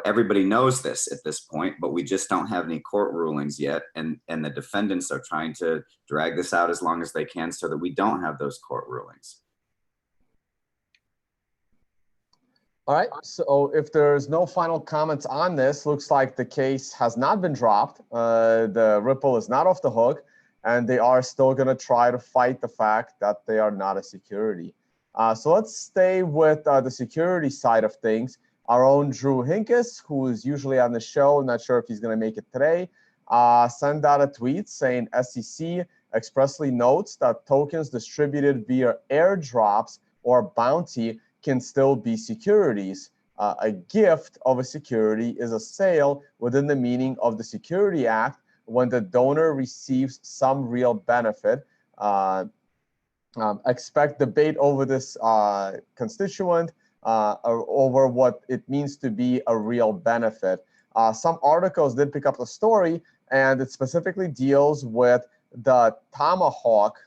Everybody knows this at this point, but we just don't have any court rulings yet. And the defendants are trying to drag this out as long as they can so that we don't have those court rulings. All right, so if there's no final comments on this, looks like the case has not been dropped. The Ripple is not off the hook, and they are still going to try to fight the fact that they are not a security. So let's stay with the security side of things. Our own Drew Hinkes, who is usually on the show, not sure if he's going to make it today, sent out a tweet saying SEC expressly notes that tokens distributed via airdrops or bounty can still be securities. A gift of a security is a sale within the meaning of the Security Act when the donor receives some real benefit. Expect debate over this constituent or over what it means to be a real benefit. Some articles did pick up the story, and it specifically deals with the Tomahawk,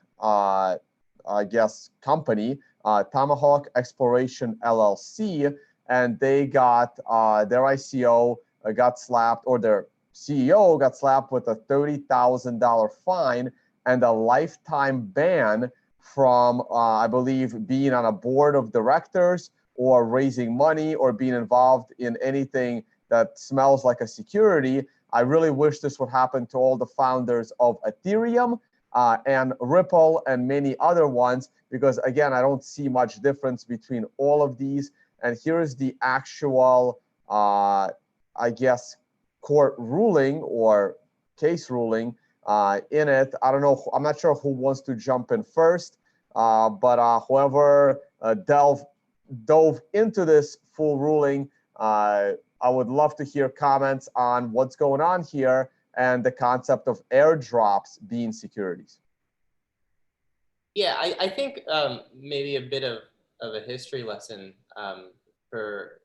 company, Tomahawk Exploration LLC, and they got their ICO got slapped, or their CEO got slapped with a $30,000 fine and a lifetime ban from, I believe, being on a board of directors or raising money or being involved in anything that smells like a security. I really wish this would happen to all the founders of Ethereum and Ripple and many other ones, because again, I don't see much difference between all of these. And here's the actual, court ruling or case ruling in it. I don't know, I'm not sure who wants to jump in first, but whoever dove into this full ruling, I would love to hear comments on what's going on here and the concept of airdrops being securities. Yeah, I think maybe a bit of a history lesson for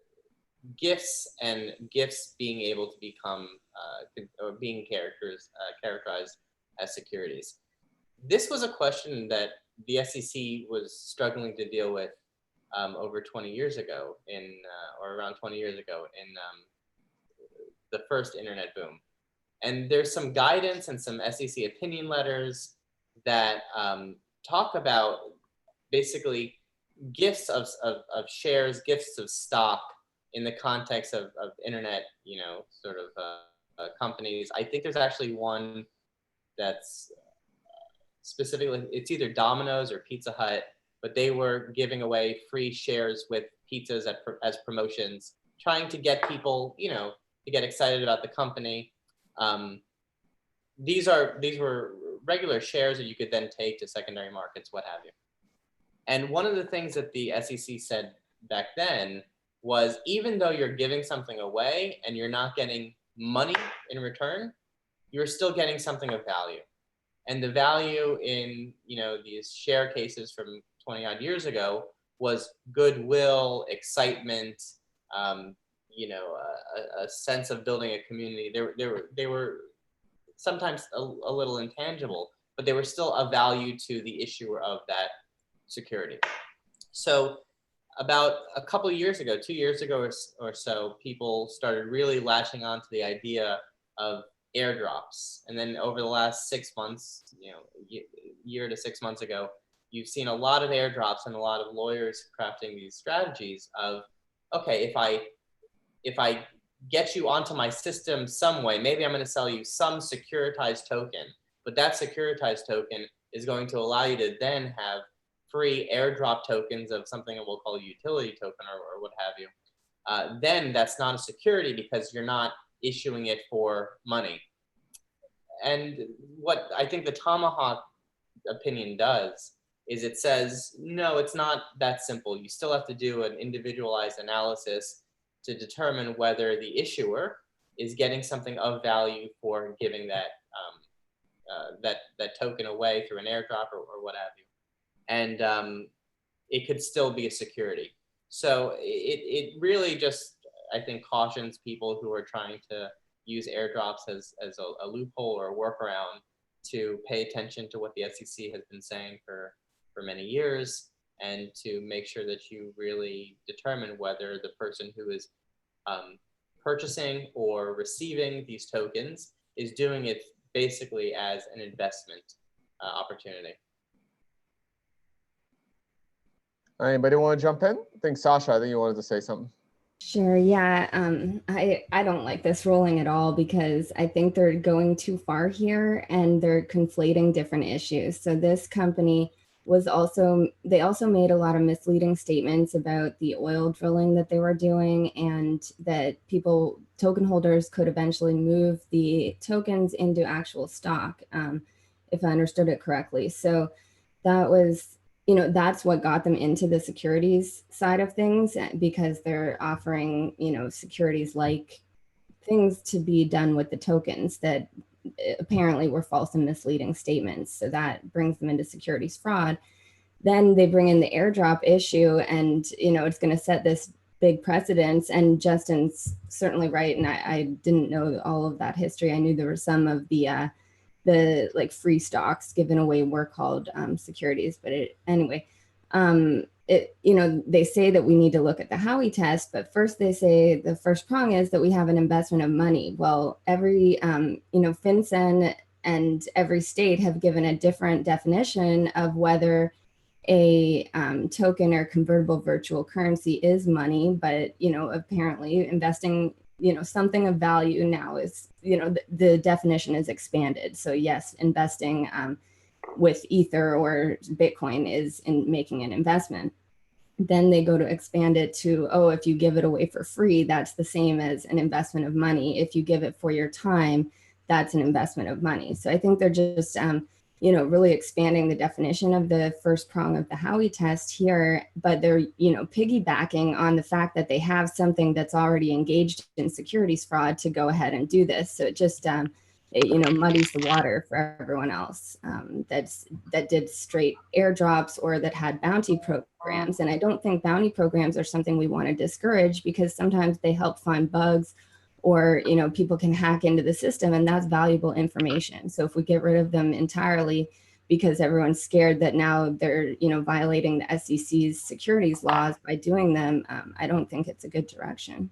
gifts and gifts being able to become or being characterized as securities. This was a question that the SEC was struggling to deal with over 20 years ago or around 20 years ago in the first internet boom. And there's some guidance and some SEC opinion letters that talk about basically gifts of shares, gifts of stock in the context of internet, companies. I think there's actually one that's specifically, it's either Domino's or Pizza Hut, but they were giving away free shares with pizzas as promotions, trying to get people, to get excited about the company. These were regular shares that you could then take to secondary markets, what have you. And one of the things that the SEC said back then was, even though you're giving something away and you're not getting money in return, you're still getting something of value. And the value in, these share cases from 20 odd years ago was goodwill, excitement, a sense of building a community. They were sometimes a little intangible, but they were still a value to the issuer of that security. So about a couple of years ago, 2 years ago or so, people started really latching on to the idea of airdrops. And then over the last 6 months, year to 6 months ago, you've seen a lot of airdrops and a lot of lawyers crafting these strategies of, okay, if I get you onto my system some way, maybe I'm going to sell you some securitized token, but that securitized token is going to allow you to then have free airdrop tokens of something that we'll call a utility token or what have you. Then that's not a security because you're not issuing it for money. And what I think the Tomahawk opinion does is it says, no, it's not that simple. You still have to do an individualized analysis to determine whether the issuer is getting something of value for giving that that token away through an airdrop or what have you. And it could still be a security. So it really just, I think, cautions people who are trying to use airdrops as a loophole or a workaround to pay attention to what the SEC has been saying for many years, and to make sure that you really determine whether the person who is purchasing or receiving these tokens is doing it basically as an investment opportunity. Anybody want to jump in? I think Sasha, I think you wanted to say something. Sure. Yeah. I don't like this ruling at all because I think they're going too far here and they're conflating different issues. So this company they also made a lot of misleading statements about the oil drilling that they were doing, and that token holders could eventually move the tokens into actual stock, if I understood it correctly. So that was, that's what got them into the securities side of things, because they're offering, securities like things to be done with the tokens that apparently were false and misleading statements. So that brings them into securities fraud. Then they bring in the airdrop issue, and, it's going to set this big precedence. And Justin's certainly right. And I didn't know all of that history. I knew there were some of the like free stocks given away were called securities, but they say that we need to look at the Howey test, but first they say the first prong is that we have an investment of money. Well, every FinCen and every state have given a different definition of whether a token or convertible virtual currency is money, but apparently investing something of value now is, the definition is expanded. So yes, investing with Ether or Bitcoin is in making an investment. Then they go to expand it to, if you give it away for free, that's the same as an investment of money. If you give it for your time, that's an investment of money. So I think they're just, really expanding the definition of the first prong of the Howey test here, but they're, piggybacking on the fact that they have something that's already engaged in securities fraud to go ahead and do this. So it just, muddies the water for everyone else that did straight airdrops or that had bounty programs. And I don't think bounty programs are something we want to discourage, because sometimes they help find bugs, or people can hack into the system, and that's valuable information. So if we get rid of them entirely because everyone's scared that now they're violating the SEC's securities laws by doing them, I don't think it's a good direction.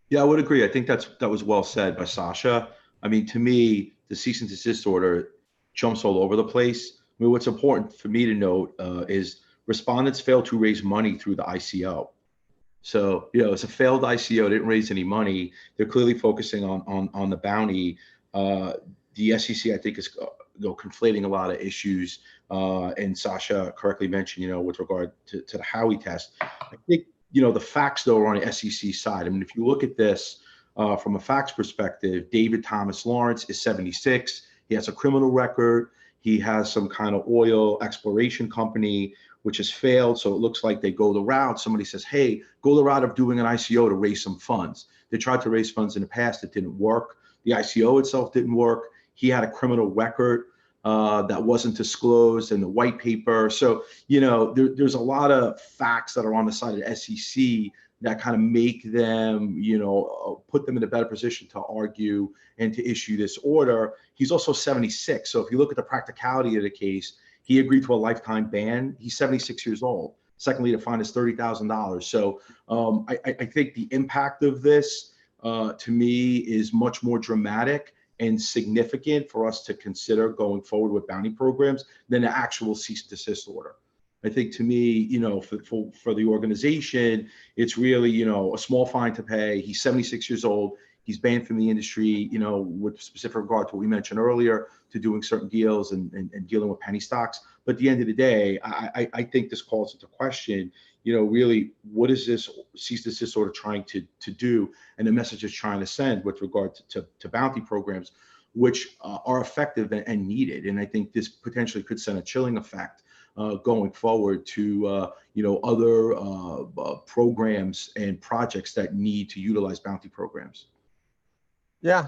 Yeah, I would agree. I think that was well said by Sasha. I mean, to me, the cease and desist order jumps all over the place. I mean, what's important for me to note is respondents failed to raise money through the ICO. So, it's a failed ICO, didn't raise any money. They're clearly focusing on the bounty. The SEC, I think, is conflating a lot of issues. And Sasha correctly mentioned, with regard to the Howey test. I think, the facts, though, are on the SEC side. I mean, if you look at this from a facts perspective, David Thomas Lawrence is 76. He has a criminal record. He has some kind of oil exploration company which has failed. So it looks like they go the route. Somebody says, hey, go the route of doing an ICO to raise some funds. They tried to raise funds in the past. It didn't work. The ICO itself didn't work. He had a criminal record. that wasn't disclosed in the white paper. So, you know, there's a lot of facts that are on the side of the SEC that kind of make them, you know, put them in a better position to argue and to issue this order. He's also 76. So if you look at the practicality of the case, he agreed to a lifetime ban. He's 76 years old. Secondly, the fine is $30,000. So I think the impact of this, to me, is much more dramatic and significant for us to consider going forward with bounty programs than the actual cease and desist order. I think, to me, you know, for the organization, it's really, you know, a small fine to pay. He's 76 years old. He's banned from the industry, you know, with specific regard to what we mentioned earlier, to doing certain deals and dealing with penny stocks. But at the end of the day, I think this calls into question, you know, really, what is this cease and desist order trying to do, and the message it's trying to send with regard to bounty programs, which are effective and needed. And I think this potentially could send a chilling effect going forward to you know, other programs and projects that need to utilize bounty programs. Yeah,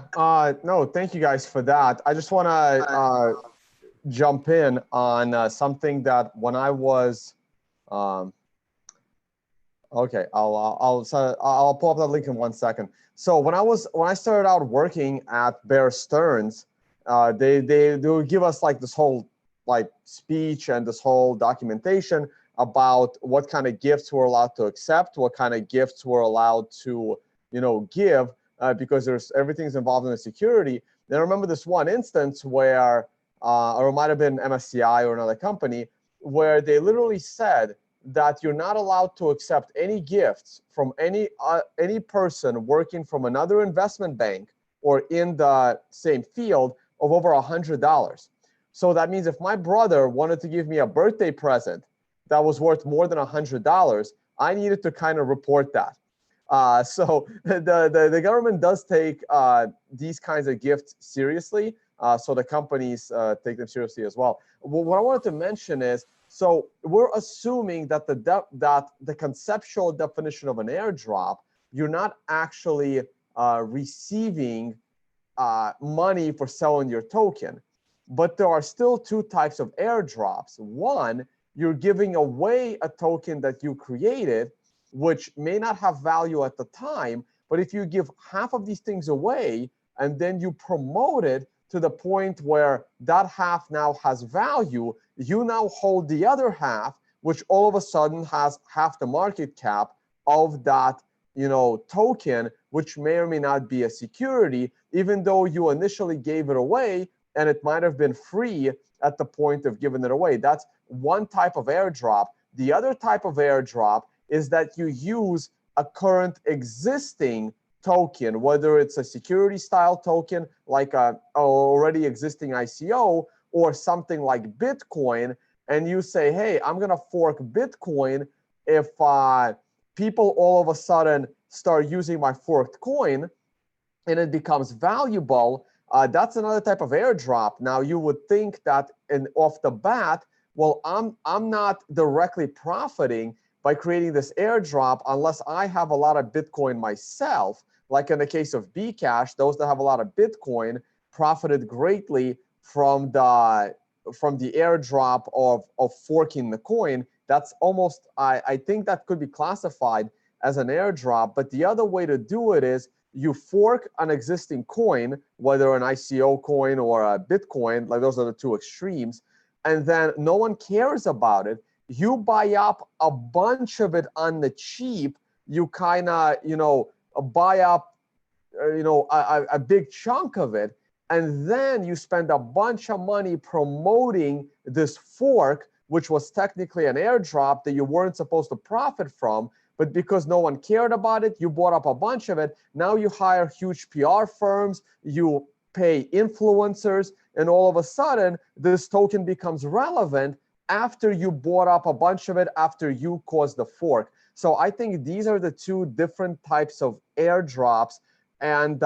no, thank you guys for that. I just want to jump in on something that when I was, okay, I'll pull up that link in 1 second. So when I started out working at Bear Stearns, they would give us like this whole like speech and this whole documentation about what kind of gifts we're allowed to accept, what kind of gifts we're allowed to, you know, give. Because everything's involved in the security. Then I remember this one instance where, or it might have been MSCI or another company, where they literally said that you're not allowed to accept any gifts from any person working from another investment bank or in the same field of over $100. So that means if my brother wanted to give me a birthday present that was worth more than $100, I needed to kind of report that. So the government does take these kinds of gifts seriously. So the companies take them seriously as well. What I wanted to mention is, so we're assuming that the conceptual definition of an airdrop, you're not actually receiving money for selling your token. But there are still two types of airdrops. One, you're giving away a token that you created, which may not have value at the time, but if you give half of these things away and then you promote it to the point where that half now has value, you now hold the other half, which all of a sudden has half the market cap of that, you know, token, which may or may not be a security, even though you initially gave it away and it might have been free at the point of giving it away. That's one type of airdrop. The other type of airdrop is that you use a current existing token, whether it's a security style token like a already existing ICO or something like Bitcoin, and you say, hey, I'm going to fork Bitcoin if people all of a sudden start using my forked coin and it becomes valuable. That's another type of airdrop. Now, you would think that off the bat, well, I'm not directly profiting by creating this airdrop unless I have a lot of Bitcoin myself. Like in the case of Bcash, those that have a lot of Bitcoin profited greatly from the airdrop of forking the coin. That's almost, I think that could be classified as an airdrop. But the other way to do it is you fork an existing coin, whether an ICO coin or a Bitcoin, like those are the two extremes, and then no one cares about it. You buy up a bunch of it on the cheap. You kind of, you know, buy up, you know, a big chunk of it. And then you spend a bunch of money promoting this fork, which was technically an airdrop that you weren't supposed to profit from. But because no one cared about it, you bought up a bunch of it. Now you hire huge PR firms, you pay influencers, and all of a sudden, this token becomes relevant after you bought up a bunch of it, after you caused the fork. So I think these are the two different types of airdrops. And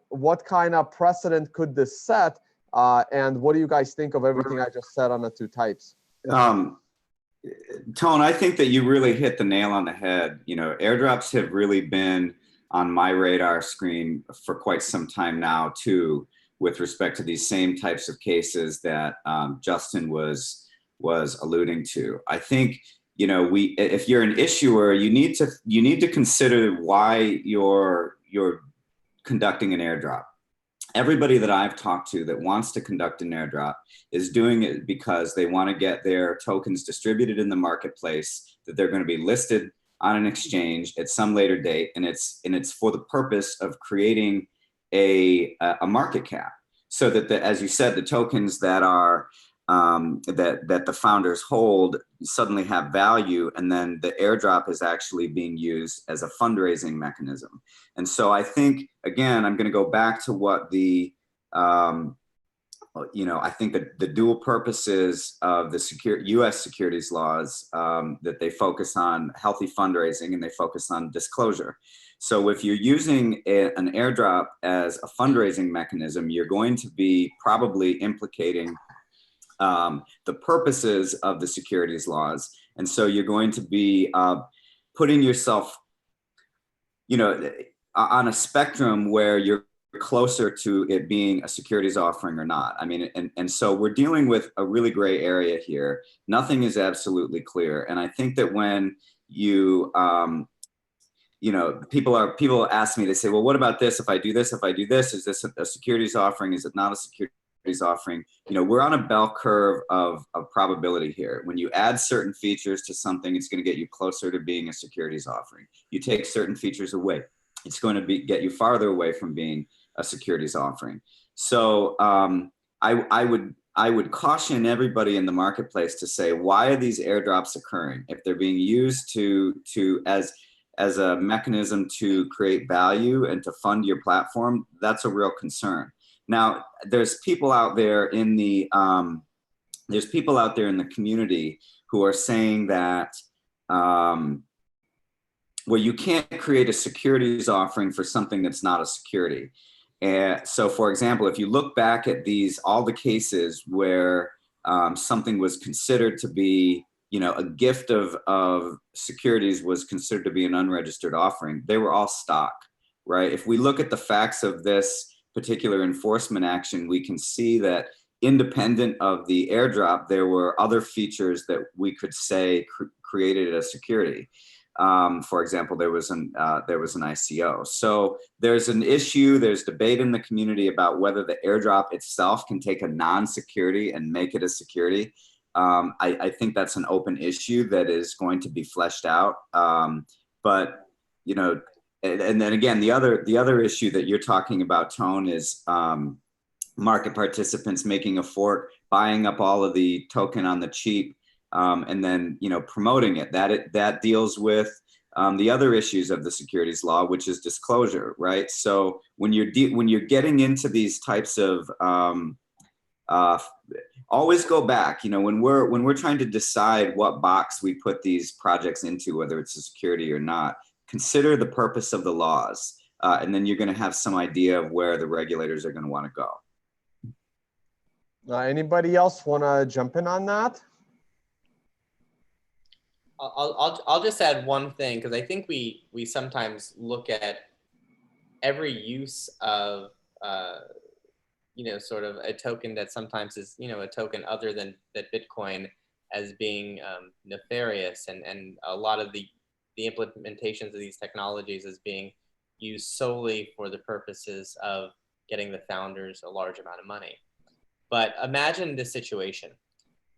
what kind of precedent could this set? And what do you guys think of everything I just said on the two types? Tone, I think that you really hit the nail on the head. You know, airdrops have really been on my radar screen for quite some time now too. with respect to these same types of cases that Justin was alluding to. I think, you know, if you're an issuer, you need to consider why you're conducting an airdrop. Everybody that I've talked to that wants to conduct an airdrop is doing it because they want to get their tokens distributed in the marketplace, that they're going to be listed on an exchange at some later date, and it's for the purpose of creating a market cap, so that as you said, the tokens that are that the founders hold suddenly have value, and then the airdrop is actually being used as a fundraising mechanism. And so I think, again, I'm going to go back to what the you know, I think that the dual purposes of the U.S. securities laws, that they focus on healthy fundraising and they focus on disclosure. So if you're using an airdrop as a fundraising mechanism, you're going to be probably implicating the purposes of the securities laws. And so you're going to be putting yourself, you know, on a spectrum where you're closer to it being a securities offering or not. I mean, and so we're dealing with a really gray area here. Nothing is absolutely clear. And I think that when you, you know, people ask me, they say, well, what about this? If I do this, is this a securities offering? Is it not a securities offering? You know, we're on a bell curve of probability here. When you add certain features to something, it's going to get you closer to being a securities offering. You take certain features away, it's going to get you farther away from being a securities offering. So I would caution everybody in the marketplace to say, why are these airdrops occurring? If they're being used as a mechanism to create value and to fund your platform, that's a real concern. Now, there's people out there in the community who are saying that well, you can't create a securities offering for something that's not a security. And so, for example, if you look back at all the cases where something was considered to be, you know, a gift of securities was considered to be an unregistered offering, they were all stock, right? If we look at the facts of this particular enforcement action, we can see that independent of the airdrop, there were other features that we could say created a security. For example, there was an ICO. So there's an issue, there's debate in the community about whether the airdrop itself can take a non-security and make it a security. I think that's an open issue that is going to be fleshed out. But, you know, and then again, the other issue that you're talking about, Tone, is market participants making a fork, buying up all of the token on the cheap, and then, you know, promoting it. That deals with the other issues of the securities law, which is disclosure, right? So when you're getting into these types of always go back, you know, when we're trying to decide what box we put these projects into, whether it's a security or not, consider the purpose of the laws, and then you're going to have some idea of where the regulators are going to want to go. Anybody else want to jump in on that? I'll just add one thing, because I think we sometimes look at every use of you know, sort of a token that sometimes is, you know, a token other than Bitcoin as being nefarious, and a lot of the implementations of these technologies as being used solely for the purposes of getting the founders a large amount of money. But imagine this situation.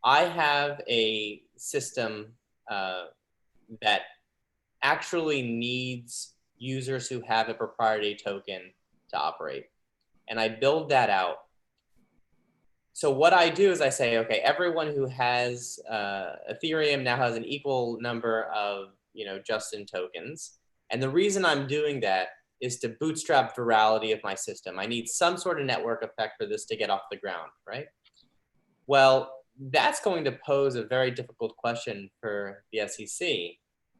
I have a system that actually needs users who have a proprietary token to operate. And I build that out. So what I do is I say, okay, everyone who has Ethereum now has an equal number of, you know, Justin tokens. And the reason I'm doing that is to bootstrap virality of my system. I need some sort of network effect for this to get off the ground, right? Well, that's going to pose a very difficult question for the SEC,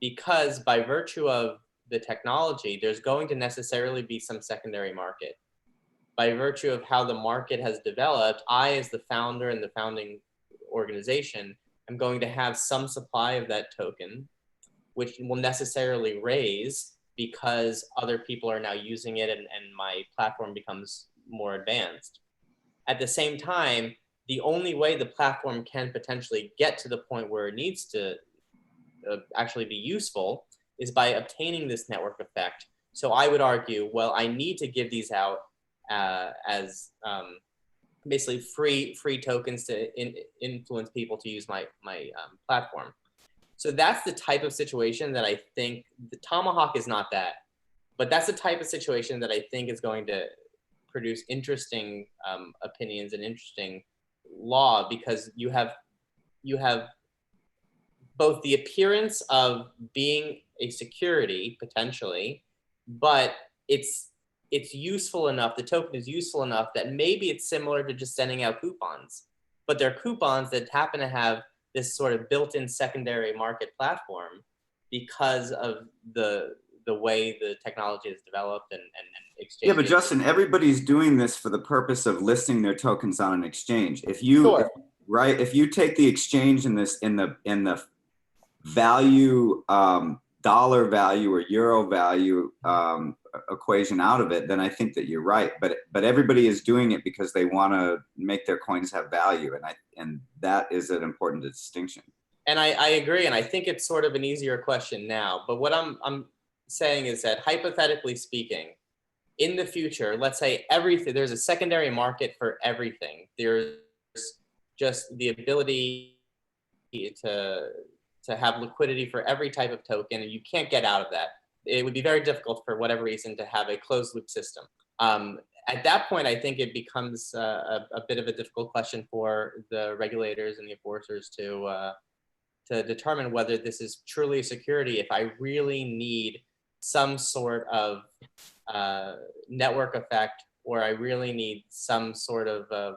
because by virtue of the technology, there's going to necessarily be some secondary market. By virtue of how the market has developed, I, as the founder and the founding organization, am going to have some supply of that token, which will necessarily raise because other people are now using it, and my platform becomes more advanced. At the same time, the only way the platform can potentially get to the point where it needs to actually be useful is by obtaining this network effect. So I would argue, well, I need to give these out as basically free tokens to influence people to use my platform. So that's the type of situation that I think the Tomahawk is not that, but that's the type of situation that I think is going to produce interesting opinions and interesting law, because you have both the appearance of being a security potentially, but it's useful enough, the token is useful enough that maybe it's similar to just sending out coupons, but they're coupons that happen to have this sort of built-in secondary market platform because of the way the technology is developed and exchange. Yeah, but Justin, everybody's doing this for the purpose of listing their tokens on an exchange. If you Sure. if you take the exchange in the value dollar value or euro value equation out of it, then I think that you're right. But everybody is doing it because they want to make their coins have value, and that is an important distinction. And I agree, and I think it's sort of an easier question now. But what I'm saying is that hypothetically speaking, in the future, let's say there's a secondary market for everything. There's just the ability to have liquidity for every type of token, and you can't get out of that. It would be very difficult for whatever reason to have a closed loop system. At that point, I think it becomes a bit of a difficult question for the regulators and the enforcers to determine whether this is truly a security. If I really need some sort of network effect, or I really need some sort of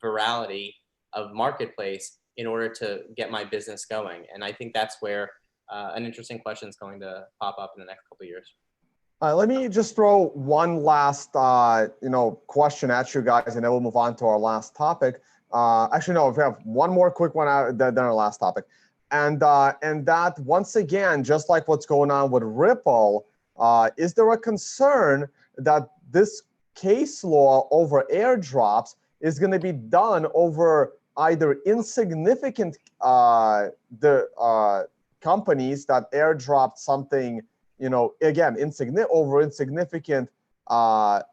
virality of marketplace in order to get my business going. And I think that's where an interesting question is going to pop up in the next couple of years. Let me just throw one last question at you guys, and then we'll move on to our last topic. Actually, no, we have one more quick one than our last topic. And that, once again, just like what's going on with Ripple, is there a concern that this case law over airdrops is going to be done over either insignificant companies that airdropped something, again, over insignificant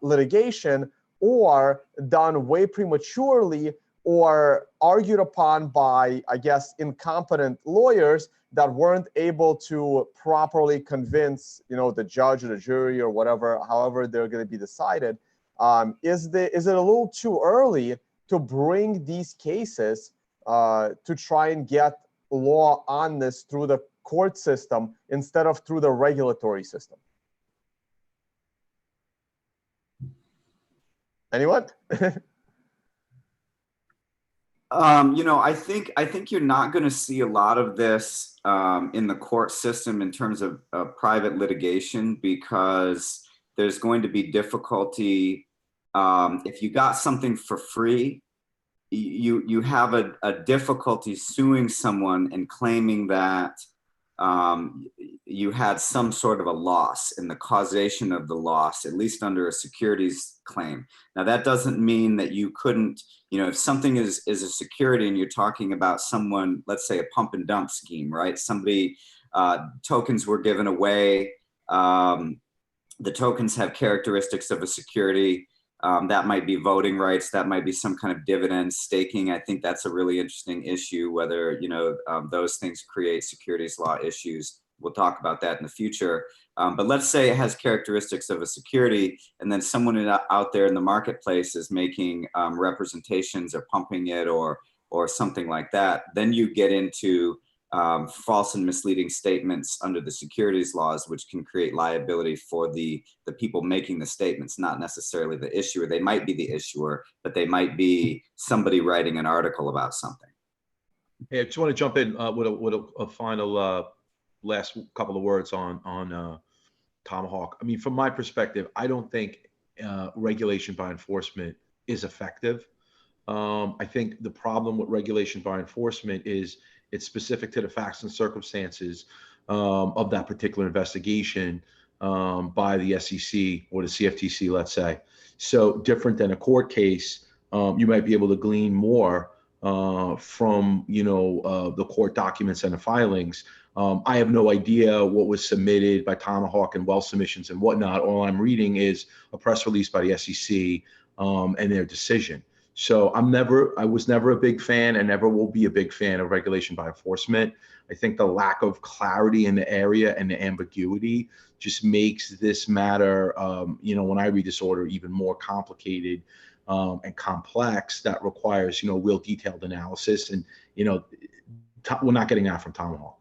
litigation, or done way prematurely, or argued upon by, I guess, incompetent lawyers that weren't able to properly convince, the judge or the jury or whatever, however they're going to be decided. Is it a little too early to bring these cases to try and get law on this through the court system instead of through the regulatory system? Anyone? I think you're not going to see a lot of this in the court system in terms of private litigation, because there's going to be difficulty. If you got something for free, you have a difficulty suing someone and claiming that you had some sort of a loss in the causation of the loss, at least under a securities claim. Now, that doesn't mean that you couldn't, if something is a security and you're talking about someone, let's say a pump and dump scheme, right? Somebody, tokens were given away. The tokens have characteristics of a security. That might be voting rights. That might be some kind of dividend staking. I think that's a really interesting issue, whether, those things create securities law issues. We'll talk about that in the future. But let's say it has characteristics of a security, and then someone out there in the marketplace is making representations or pumping it or something like that. Then you get into false and misleading statements under the securities laws, which can create liability for the people making the statements, not necessarily the issuer. They might be the issuer, but they might be somebody writing an article about something. Hey, I just want to jump in with a final last couple of words on Tomahawk. I mean, from my perspective, I don't think regulation by enforcement is effective. I think the problem with regulation by enforcement is it's specific to the facts and circumstances of that particular investigation by the SEC or the CFTC, let's say. So different than a court case you might be able to glean more from, the court documents and the filings. I have no idea what was submitted by Tomahawk and wealth submissions and whatnot. All I'm reading is a press release by the SEC and their decision. So I was never a big fan and never will be a big fan of regulation by enforcement. I think the lack of clarity in the area and the ambiguity just makes this matter, when I read this order, even more complicated and complex. That requires, real detailed analysis. And, we're not getting that from Tomahawk.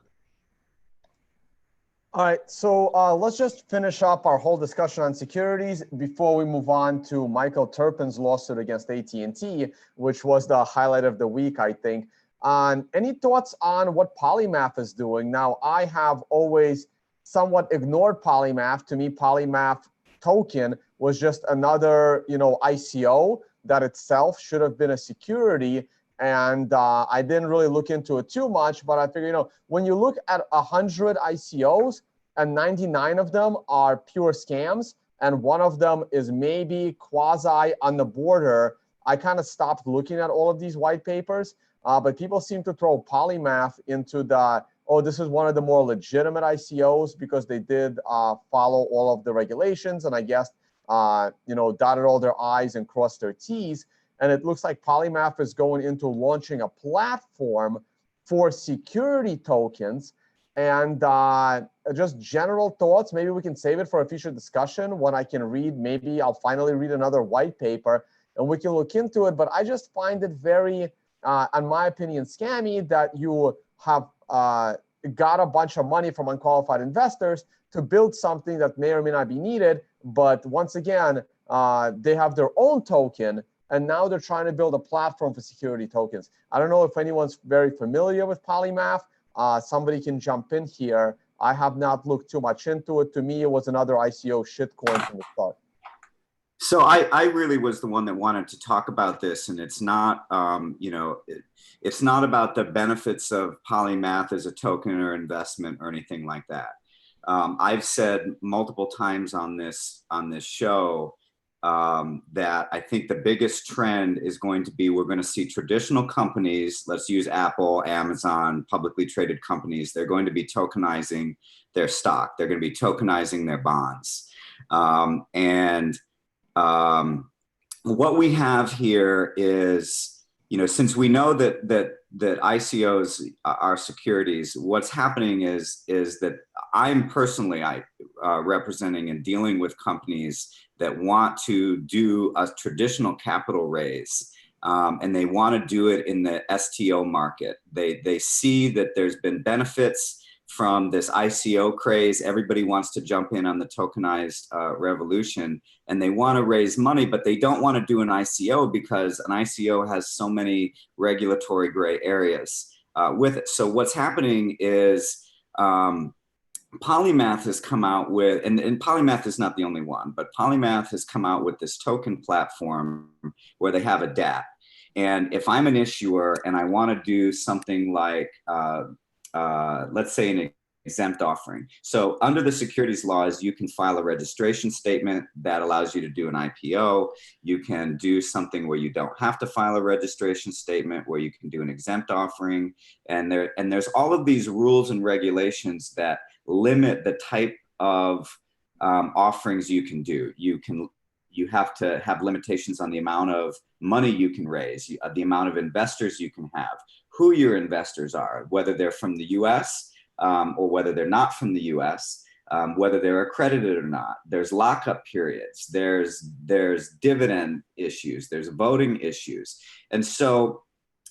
All right, so let's just finish up our whole discussion on securities before we move on to Michael Terpin's lawsuit against AT&T, which was the highlight of the week, I think. Any thoughts on what Polymath is doing? Now, I have always somewhat ignored Polymath. To me, Polymath token was just another, ICO that itself should have been a security. And I didn't really look into it too much, but I figure, when you look at 100 ICOs and 99 of them are pure scams, and one of them is maybe quasi on the border, I kind of stopped looking at all of these white papers. But people seem to throw Polymath into this is one of the more legitimate ICOs because they did follow all of the regulations and I guess, dotted all their I's and crossed their T's. And it looks like Polymath is going into launching a platform for security tokens. And just general thoughts, maybe we can save it for a future discussion when I can read, maybe I'll finally read another white paper and we can look into it. But I just find it very, in my opinion, scammy that you have got a bunch of money from unqualified investors to build something that may or may not be needed. But once again, they have their own token. And now they're trying to build a platform for security tokens. I don't know if anyone's very familiar with Polymath. Somebody can jump in here. I have not looked too much into it. To me, it was another ICO shitcoin from the start. So I really was the one that wanted to talk about this, and it's not, it's not about the benefits of Polymath as a token or investment or anything like that. I've said multiple times on this show that I think the biggest trend is going to be we're going to see traditional companies, let's use Apple, Amazon, publicly traded companies, they're going to be tokenizing their stock. They're going to be tokenizing their bonds. What we have here is, since we know that ICOs are securities, what's happening is that I'm personally representing and dealing with companies that want to do a traditional capital raise, and they want to do it in the STO market. They see that there's been benefits from this ICO craze. Everybody wants to jump in on the tokenized revolution, and they want to raise money, but they don't want to do an ICO because an ICO has so many regulatory gray areas with it. So what's happening is Polymath has come out with, and Polymath is not the only one, but Polymath has come out with this token platform where they have a DApp. And if I'm an issuer and I want to do something like, let's say an exempt offering. So under the securities laws, you can file a registration statement that allows you to do an IPO. You can do something where you don't have to file a registration statement, where you can do an exempt offering. And there's all of these rules and regulations that limit the type of offerings you can do. You have to have limitations on the amount of money you can raise, the amount of investors you can have, who your investors are, whether they're from the US or whether they're not from the US, whether they're accredited or not. There's lockup periods, there's dividend issues, there's voting issues. And so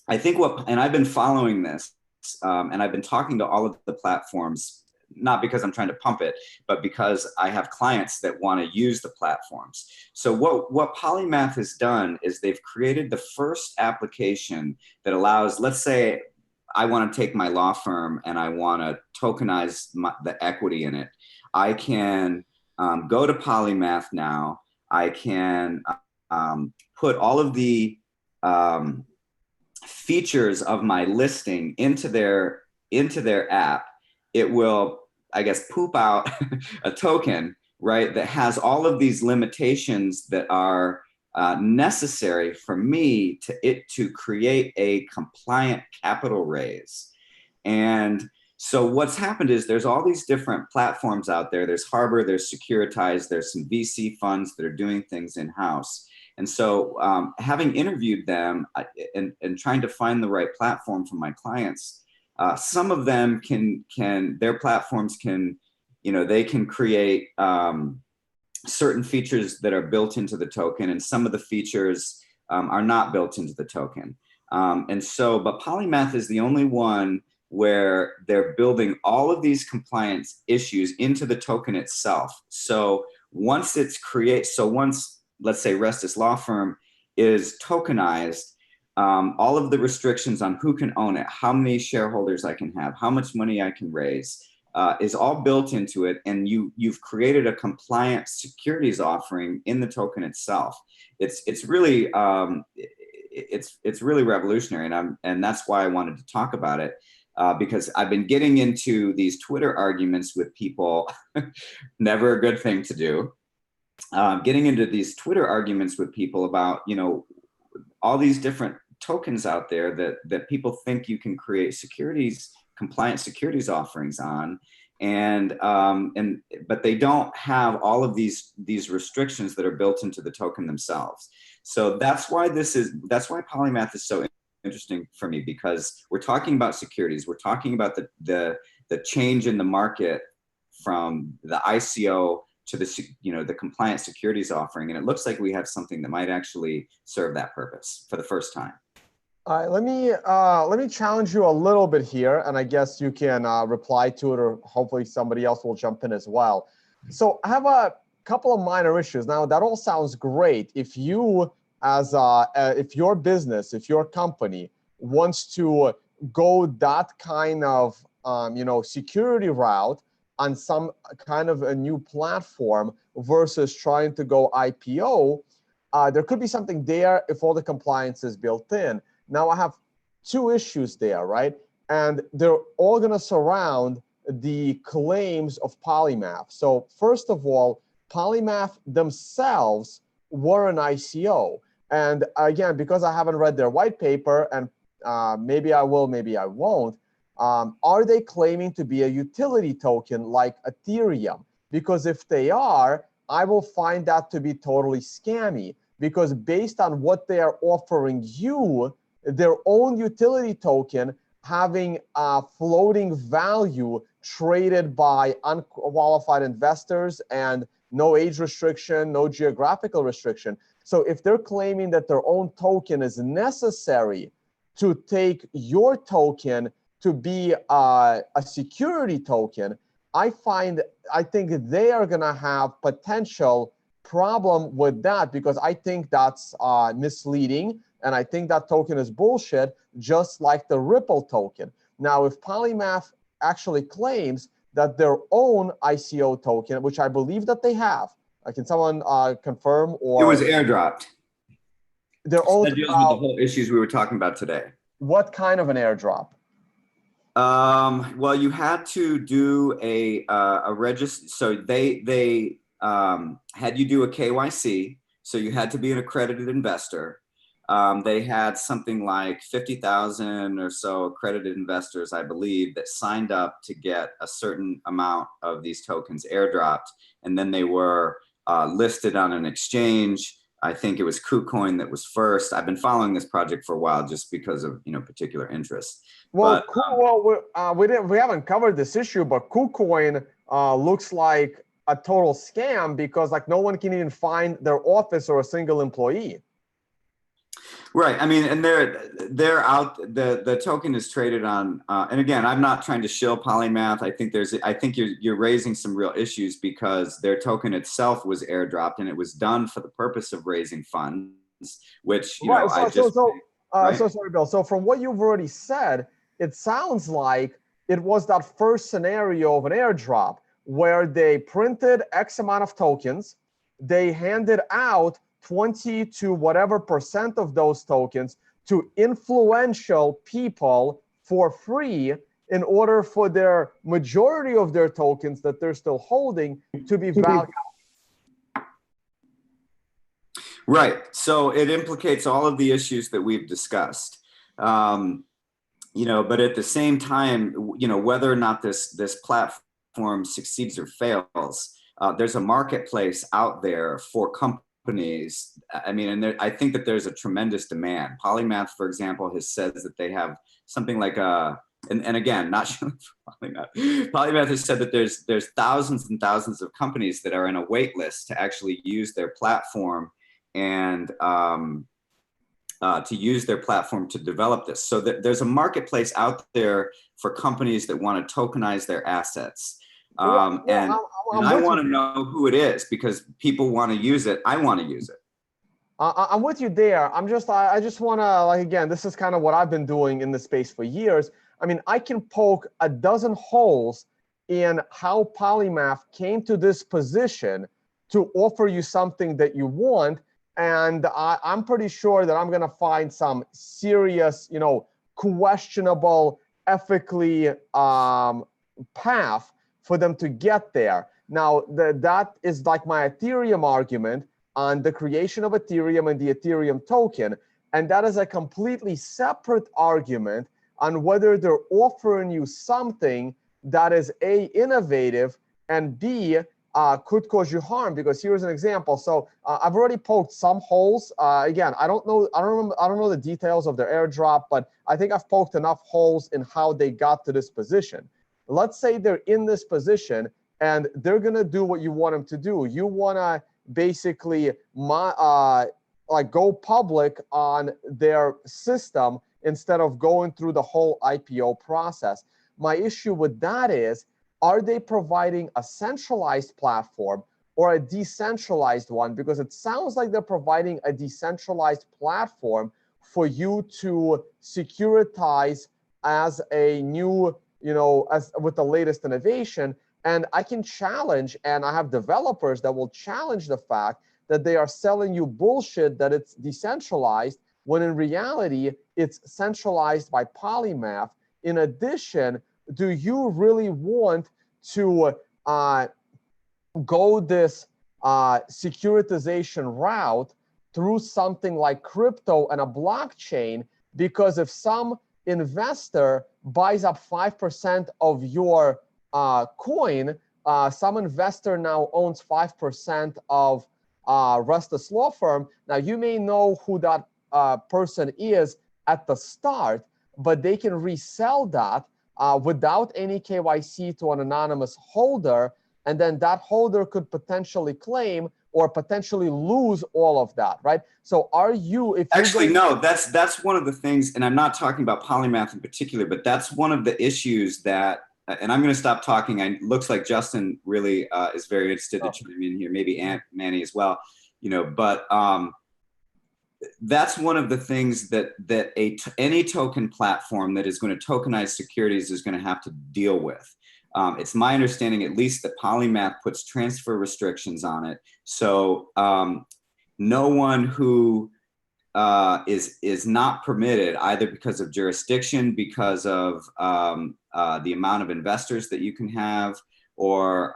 I think and I've been following this and I've been talking to all of the platforms, not because I'm trying to pump it, but because I have clients that want to use the platforms. So what Polymath has done is they've created the first application that allows, let's say I want to take my law firm and I want to tokenize the equity in it. I can go to Polymath now. I can put all of the features of my listing into their app. It will, I guess, poop out a token, right, that has all of these limitations that are necessary for me to create a compliant capital raise. And so what's happened is there's all these different platforms out there. There's Harbor, there's Securities, there's some VC funds that are doing things in-house. And so having interviewed them and trying to find the right platform for my clients, some of them their platforms can, they can create certain features that are built into the token, and some of the features are not built into the token. But Polymeth is the only one where they're building all of these compliance issues into the token itself. So once let's say Restus Law Firm is tokenized, all of the restrictions on who can own it, how many shareholders I can have, how much money I can raise, is all built into it. And you've created a compliant securities offering in the token itself. It's really revolutionary, and that's why I wanted to talk about it. Because I've been getting into these Twitter arguments with people, never a good thing to do. Getting into these Twitter arguments with people about, all these different tokens out there that people think you can create compliant securities offerings on, but they don't have all of these restrictions that are built into the token themselves. So that's why Polymeth is so interesting for me, because we're talking about securities. We're talking about the change in the market from the ICO to the compliant securities offering. And it looks like we have something that might actually serve that purpose for the first time. All right, let me challenge you a little bit here, and I guess you can reply to it, or hopefully somebody else will jump in as well. So I have a couple of minor issues. Now, that all sounds great. If you, if your business, if your company wants to go that kind of security route on some kind of a new platform versus trying to go IPO, there could be something there if all the compliance is built in. Now I have two issues there, right? And they're all going to surround the claims of Polymeth. So first of all, Polymeth themselves were an ICO. And again, because I haven't read their white paper, and maybe I will, maybe I won't, are they claiming to be a utility token like Ethereum? Because if they are, I will find that to be totally scammy, because based on what they are offering you, their own utility token having a floating value traded by unqualified investors and no age restriction, no geographical restriction. So if they're claiming that their own token is necessary to take your token to be a security token, I think they are gonna have potential problem with that, because I think that's misleading, and I think that token is bullshit, just like the Ripple token. Now, if Polymeth actually claims that their own ICO token, which I believe that they have, can someone confirm? Or it was airdropped. Their own. That deals with the whole issues we were talking about today. What kind of an airdrop? Well, you had to do a register. So they had you do a KYC. So you had to be an accredited investor. They had something like 50,000 or so accredited investors, I believe, that signed up to get a certain amount of these tokens airdropped. And then they were listed on an exchange. I think it was KuCoin that was first. I've been following this project for a while just because of particular interest. Well, but, we haven't covered this issue, but KuCoin looks like a total scam, because no one can even find their office or a single employee. Right. I mean, and they're out. The token is traded on. And again, I'm not trying to shill Polymeth. I think you're raising some real issues, because their token itself was airdropped, and it was done for the purpose of raising funds, which right. Right? So sorry, Bill. So from what you've already said, it sounds like it was that first scenario of an airdrop where they printed X amount of tokens, they handed out 20 to whatever % of those tokens to influential people for free, in order for their majority of their tokens that they're still holding to be valued. Right. So it implicates all of the issues that we've discussed. You know, but at the same time, you know, whether or not this platform succeeds or fails, there's a marketplace out there for companies. I mean, and I think that there's a tremendous demand. Polymath, for example, has said that they have something like and again, not sure for Polymath. Polymath has said that there's thousands and thousands of companies that are in a wait list to actually use their platform and to use their platform to develop this. So that there's a marketplace out there for companies that want to tokenize their assets. And I want to know who it is because people want to use it. I want to use it. I'm with you there. I just want to, like, again, this is kind of what I've been doing in the space for years. I mean, I can poke a dozen holes in how Polymath came to this position to offer you something that you want. And I'm pretty sure that I'm going to find some serious, you know, questionable ethically path for them to get there. Now, that is like my Ethereum argument on the creation of Ethereum and the Ethereum token. And that is a completely separate argument on whether they're offering you something that is A, innovative, and B, could cause you harm. Because here's an example. So I've already poked some holes. Again, I don't know the details of their airdrop, but I think I've poked enough holes in how they got to this position. Let's say they're in this position and they're gonna do what you want them to do. You wanna basically like go public on their system instead of going through the whole IPO process. My issue with that is, are they providing a centralized platform or a decentralized one? Because it sounds like they're providing a decentralized platform for you to securitize as a new, you know, as with the latest innovation. And I can challenge, and I have developers that will challenge the fact that they are selling you bullshit that it's decentralized, when in reality, it's centralized by Polymath. In addition, do you really want to go this securitization route through something like crypto and a blockchain? Because if some investor buys up 5% of your coin, some investor now owns 5% of Rustus Law Firm. Now, you may know who that person is at the start, but they can resell that without any KYC to an anonymous holder, and then that holder could potentially claim or potentially lose all of that, right? So are you, if actually, no, that's one of the things, and I'm not talking about Polymath in particular, but that's one of the issues that, and I'm going to stop talking. It looks like Justin really is very interested to chime in here, maybe Manny as well, you know, but that's one of the things that any token platform that is going to tokenize securities is going to have to deal with. It's my understanding, at least, that Polymath puts transfer restrictions on it. So no one who is not permitted, either because of jurisdiction, because of the amount of investors that you can have, or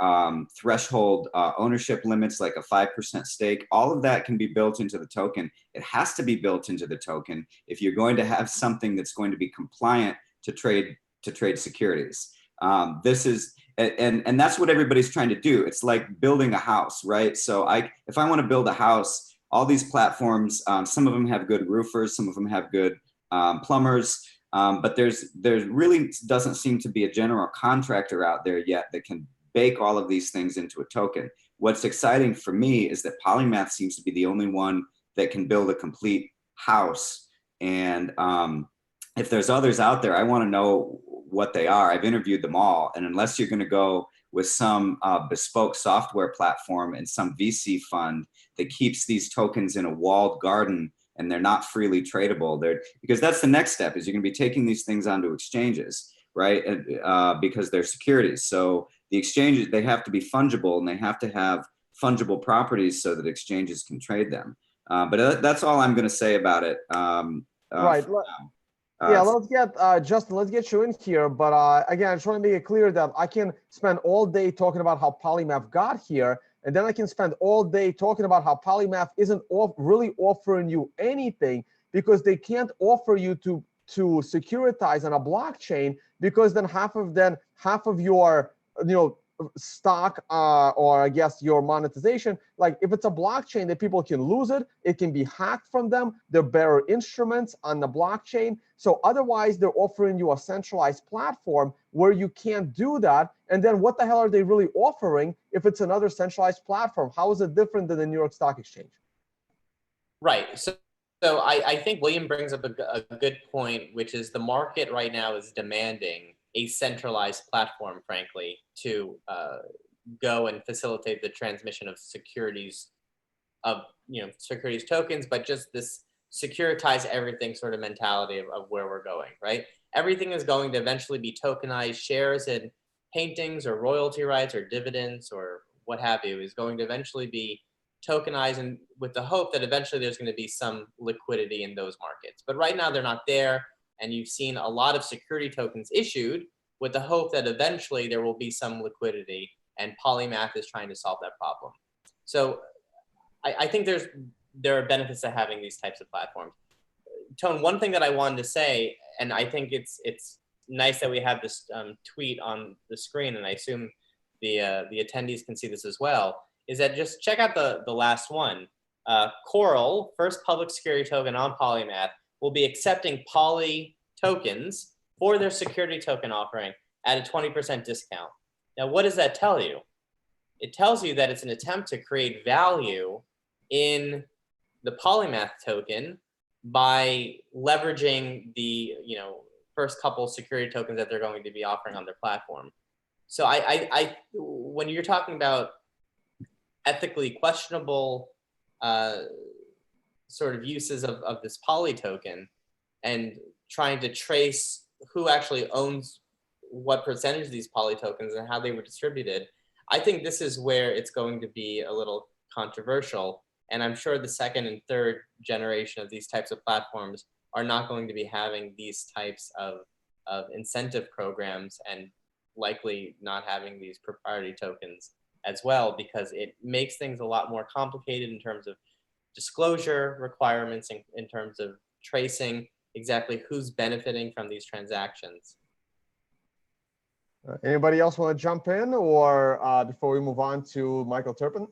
threshold ownership limits like a 5% stake, all of that can be built into the token. It has to be built into the token if you're going to have something that's going to be compliant to trade securities. This is, and that's what everybody's trying to do. It's like building a house, right? So if I want to build a house, all these platforms, some of them have good roofers, some of them have good plumbers, but there really doesn't seem to be a general contractor out there yet that can bake all of these things into a token. What's exciting for me is that Polymath seems to be the only one that can build a complete house. And if there's others out there, I want to know what they are. I've interviewed them all. And unless you're going to go with some bespoke software platform and some VC fund that keeps these tokens in a walled garden and they're not freely tradable, because that's the next step, is you're going to be taking these things onto exchanges, right? Because they're securities. So the exchanges, they have to be fungible and they have to have fungible properties so that exchanges can trade them. But that's all I'm going to say about it. Right. Yeah, let's get Justin, let's get you in here. But again, I just want to make it clear that I can spend all day talking about how Polymath got here. And then I can spend all day talking about how Polymath isn't really offering you anything, because they can't offer you to securitize on a blockchain, because then half of your stock or I guess your monetization, like if it's a blockchain, that people can lose it, it can be hacked from them. They're better instruments on the blockchain. So otherwise they're offering you a centralized platform where you can't do that. And then what the hell are they really offering if it's another centralized platform? How is it different than the New York Stock Exchange? Right. So I think William brings up a good point, which is the market right now is demanding a centralized platform, frankly, to go and facilitate the transmission of securities, securities tokens, but just this securitize everything sort of mentality of where we're going, right? Everything is going to eventually be tokenized. Shares in paintings or royalty rights or dividends or what have you is going to eventually be tokenized, and with the hope that eventually there's going to be some liquidity in those markets. But right now they're not there. And you've seen a lot of security tokens issued with the hope that eventually there will be some liquidity, and Polymath is trying to solve that problem. So I think there are benefits to having these types of platforms. Tone, one thing that I wanted to say, and I think it's nice that we have this tweet on the screen, and I assume the attendees can see this as well, is that just check out the last one. Coral, first public security token on Polymath, will be accepting Poly tokens for their security token offering at a 20% discount. Now, what does that tell you? It tells you that it's an attempt to create value in the Polymath token by leveraging the first couple security tokens that they're going to be offering on their platform. So when you're talking about ethically questionable sort of uses of this Poly token and trying to trace who actually owns what percentage of these Poly tokens and how they were distributed, I think this is where it's going to be a little controversial. And I'm sure the second and third generation of these types of platforms are not going to be having these types of incentive programs, and likely not having these proprietary tokens as well, because it makes things a lot more complicated in terms of disclosure requirements, in terms of tracing exactly who's benefiting from these transactions. Anybody else want to jump in, or before we move on to Michael Terpin?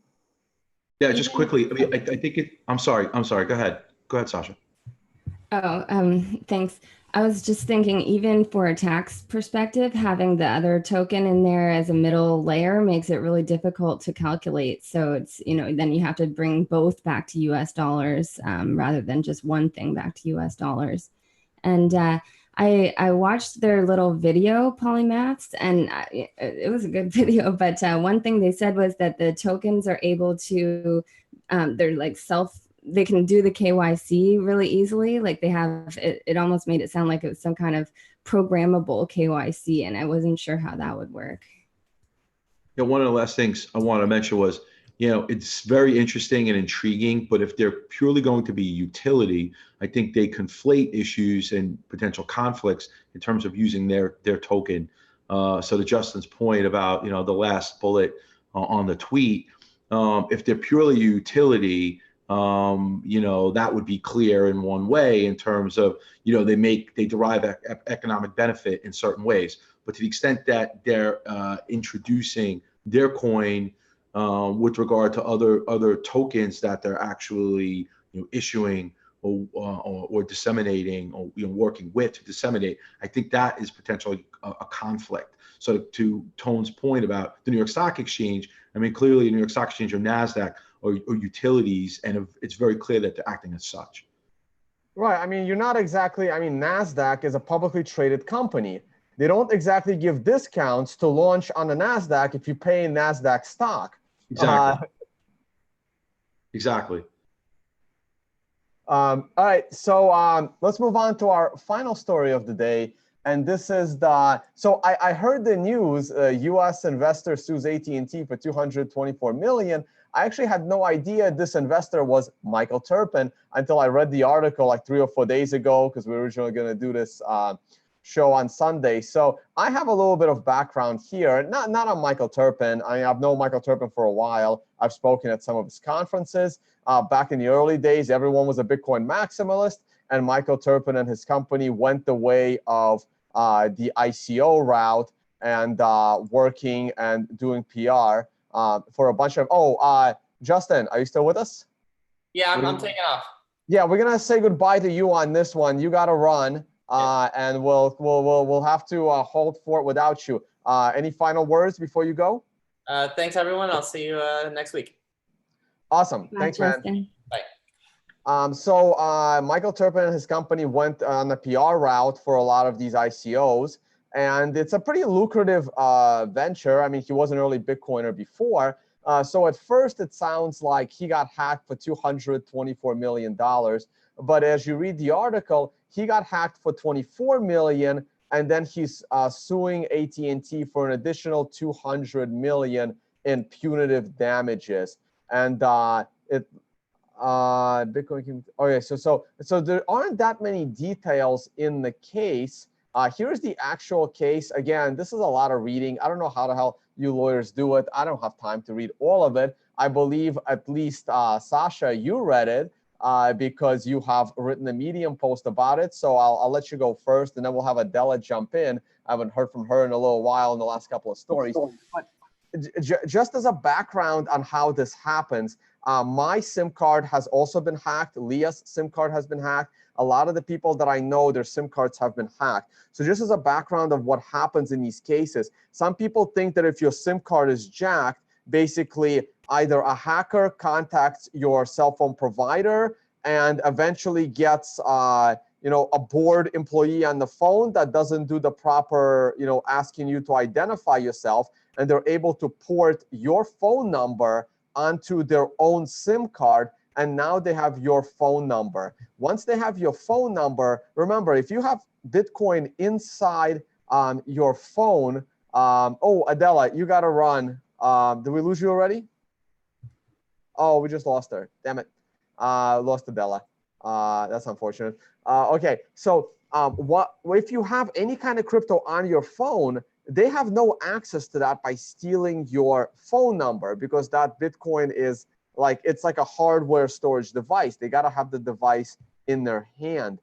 Yeah, just quickly. I mean, I think it. I'm sorry. Go ahead. Go ahead, Sasha. Oh, thanks. I was just thinking, even for a tax perspective, having the other token in there as a middle layer makes it really difficult to calculate. So it's, then you have to bring both back to US dollars rather than just one thing back to US dollars. And I watched their little video, Polymaths, and it was a good video. But one thing they said was that the tokens are able to, they're like they can do the KYC really easily. Like they have, it almost made it sound like it was some kind of programmable KYC, and I wasn't sure how that would work. Yeah, one of the last things I want to mention was, it's very interesting and intriguing, but if they're purely going to be utility, I think they conflate issues and potential conflicts in terms of using their token. So to Justin's point about, the last bullet on the tweet, if they're purely utility, that would be clear in one way in terms of, they derive economic benefit in certain ways. But to the extent that they're introducing their coin with regard to other tokens that they're actually issuing or disseminating, or working with to disseminate, I think that is potentially a conflict. So to Tone's point about the New York Stock Exchange, I mean, clearly New York Stock Exchange or NASDAQ or utilities, and it's very clear that they're acting as such. Right. I mean, you're not exactly, NASDAQ is a publicly traded company. They don't exactly give discounts to launch on the NASDAQ if you pay in NASDAQ stock. Exactly. Exactly. All right. So let's move on to our final story of the day. And this is so I heard the news, US investor sues AT&T for $224 million. I actually had no idea this investor was Michael Terpin until I read the article like 3 or 4 days ago, because we were originally going to do this show on Sunday. So I have a little bit of background here, not on Michael Terpin. I've known Michael Terpin for a while. I've spoken at some of his conferences. Back in the early days, everyone was a Bitcoin maximalist, and Michael Terpin and his company went the way of the ICO route and working and doing PR for a bunch of, Justin, are you still with us? Yeah, I'm taking off. Yeah, we're gonna say goodbye to you on this one. You gotta run, and we'll have to hold fort without you. Any final words before you go? Thanks, everyone. I'll see you next week. Awesome. Bye, Thanks, man. Justin. Bye. So Michael Terpin and his company went on the PR route for a lot of these ICOs, and it's a pretty lucrative venture. I mean, he was an early Bitcoiner before. So at first, it sounds like he got hacked for $224 million. But as you read the article, he got hacked for $24 million, and then he's suing AT&T for an additional $200 million in punitive damages. And Bitcoin. Okay, so there aren't that many details in the case. Here's the actual case. Again, this is a lot of reading. I don't know how the hell you lawyers do it. I don't have time to read all of it. I believe at least Sasha, you read it because you have written a Medium post about it. So I'll let you go first, and then we'll have Adela jump in. I haven't heard from her in a little while in the last couple of stories. But just as a background on how this happens, my SIM card has also been hacked. Leah's SIM card has been hacked. A lot of the people that I know, their SIM cards have been hacked. So just as a background of what happens in these cases, some people think that if your SIM card is jacked, basically either a hacker contacts your cell phone provider and eventually gets a bored employee on the phone that doesn't do the proper, asking you to identify yourself, and they're able to port your phone number onto their own SIM card, and now they have your phone number. Once they have your phone number, remember, if you have Bitcoin inside your phone, Adela, you gotta run. Did we lose you already? Oh, we just lost her. Damn it. Lost Adela. That's unfortunate. Okay, so if you have any kind of crypto on your phone, they have no access to that by stealing your phone number, because that Bitcoin is it's like a hardware storage device. They got to have the device in their hand.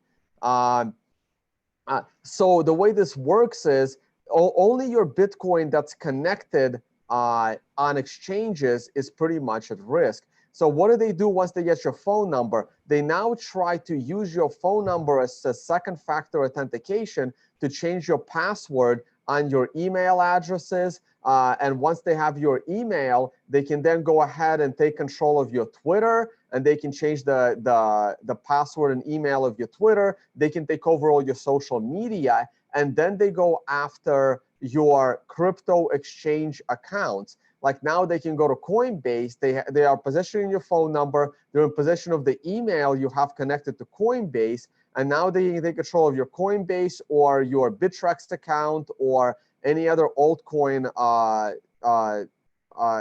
So the way this works is only your Bitcoin that's connected on exchanges is pretty much at risk. So what do they do once they get your phone number? They now try to use your phone number as a second factor authentication to change your password on your email addresses. And once they have your email, they can then go ahead and take control of your Twitter, and they can change the password and email of your Twitter. They can take over all your social media, and then they go after your crypto exchange accounts. Like now they can go to Coinbase. They are positioning your phone number. They're in possession of the email you have connected to Coinbase. And now they can take control of your Coinbase or your Bittrex account or any other altcoin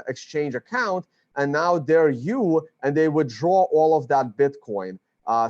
exchange account. And now they're you, and they withdraw all of that Bitcoin.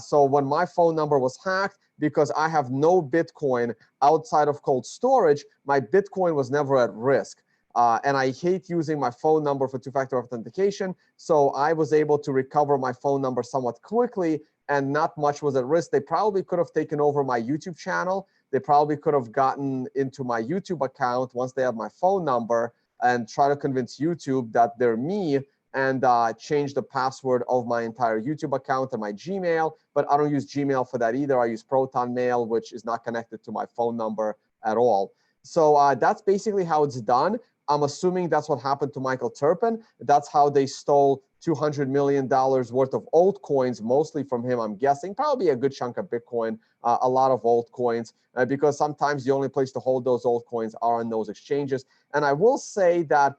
So when my phone number was hacked, because I have no Bitcoin outside of cold storage, my Bitcoin was never at risk. And I hate using my phone number for two-factor authentication. So I was able to recover my phone number somewhat quickly, and not much was at risk. They probably could have taken over my YouTube channel. They probably could have gotten into my YouTube account once they have my phone number and try to convince YouTube that they're me, and change the password of my entire YouTube account and my Gmail. But I don't use Gmail for that either. I use Proton Mail, which is not connected to my phone number at all. So that's basically how it's done. I'm assuming that's what happened to Michael Terpin. That's how they stole $200 million worth of altcoins, mostly from him, I'm guessing. Probably a good chunk of Bitcoin, a lot of altcoins, because sometimes the only place to hold those altcoins are on those exchanges. And I will say that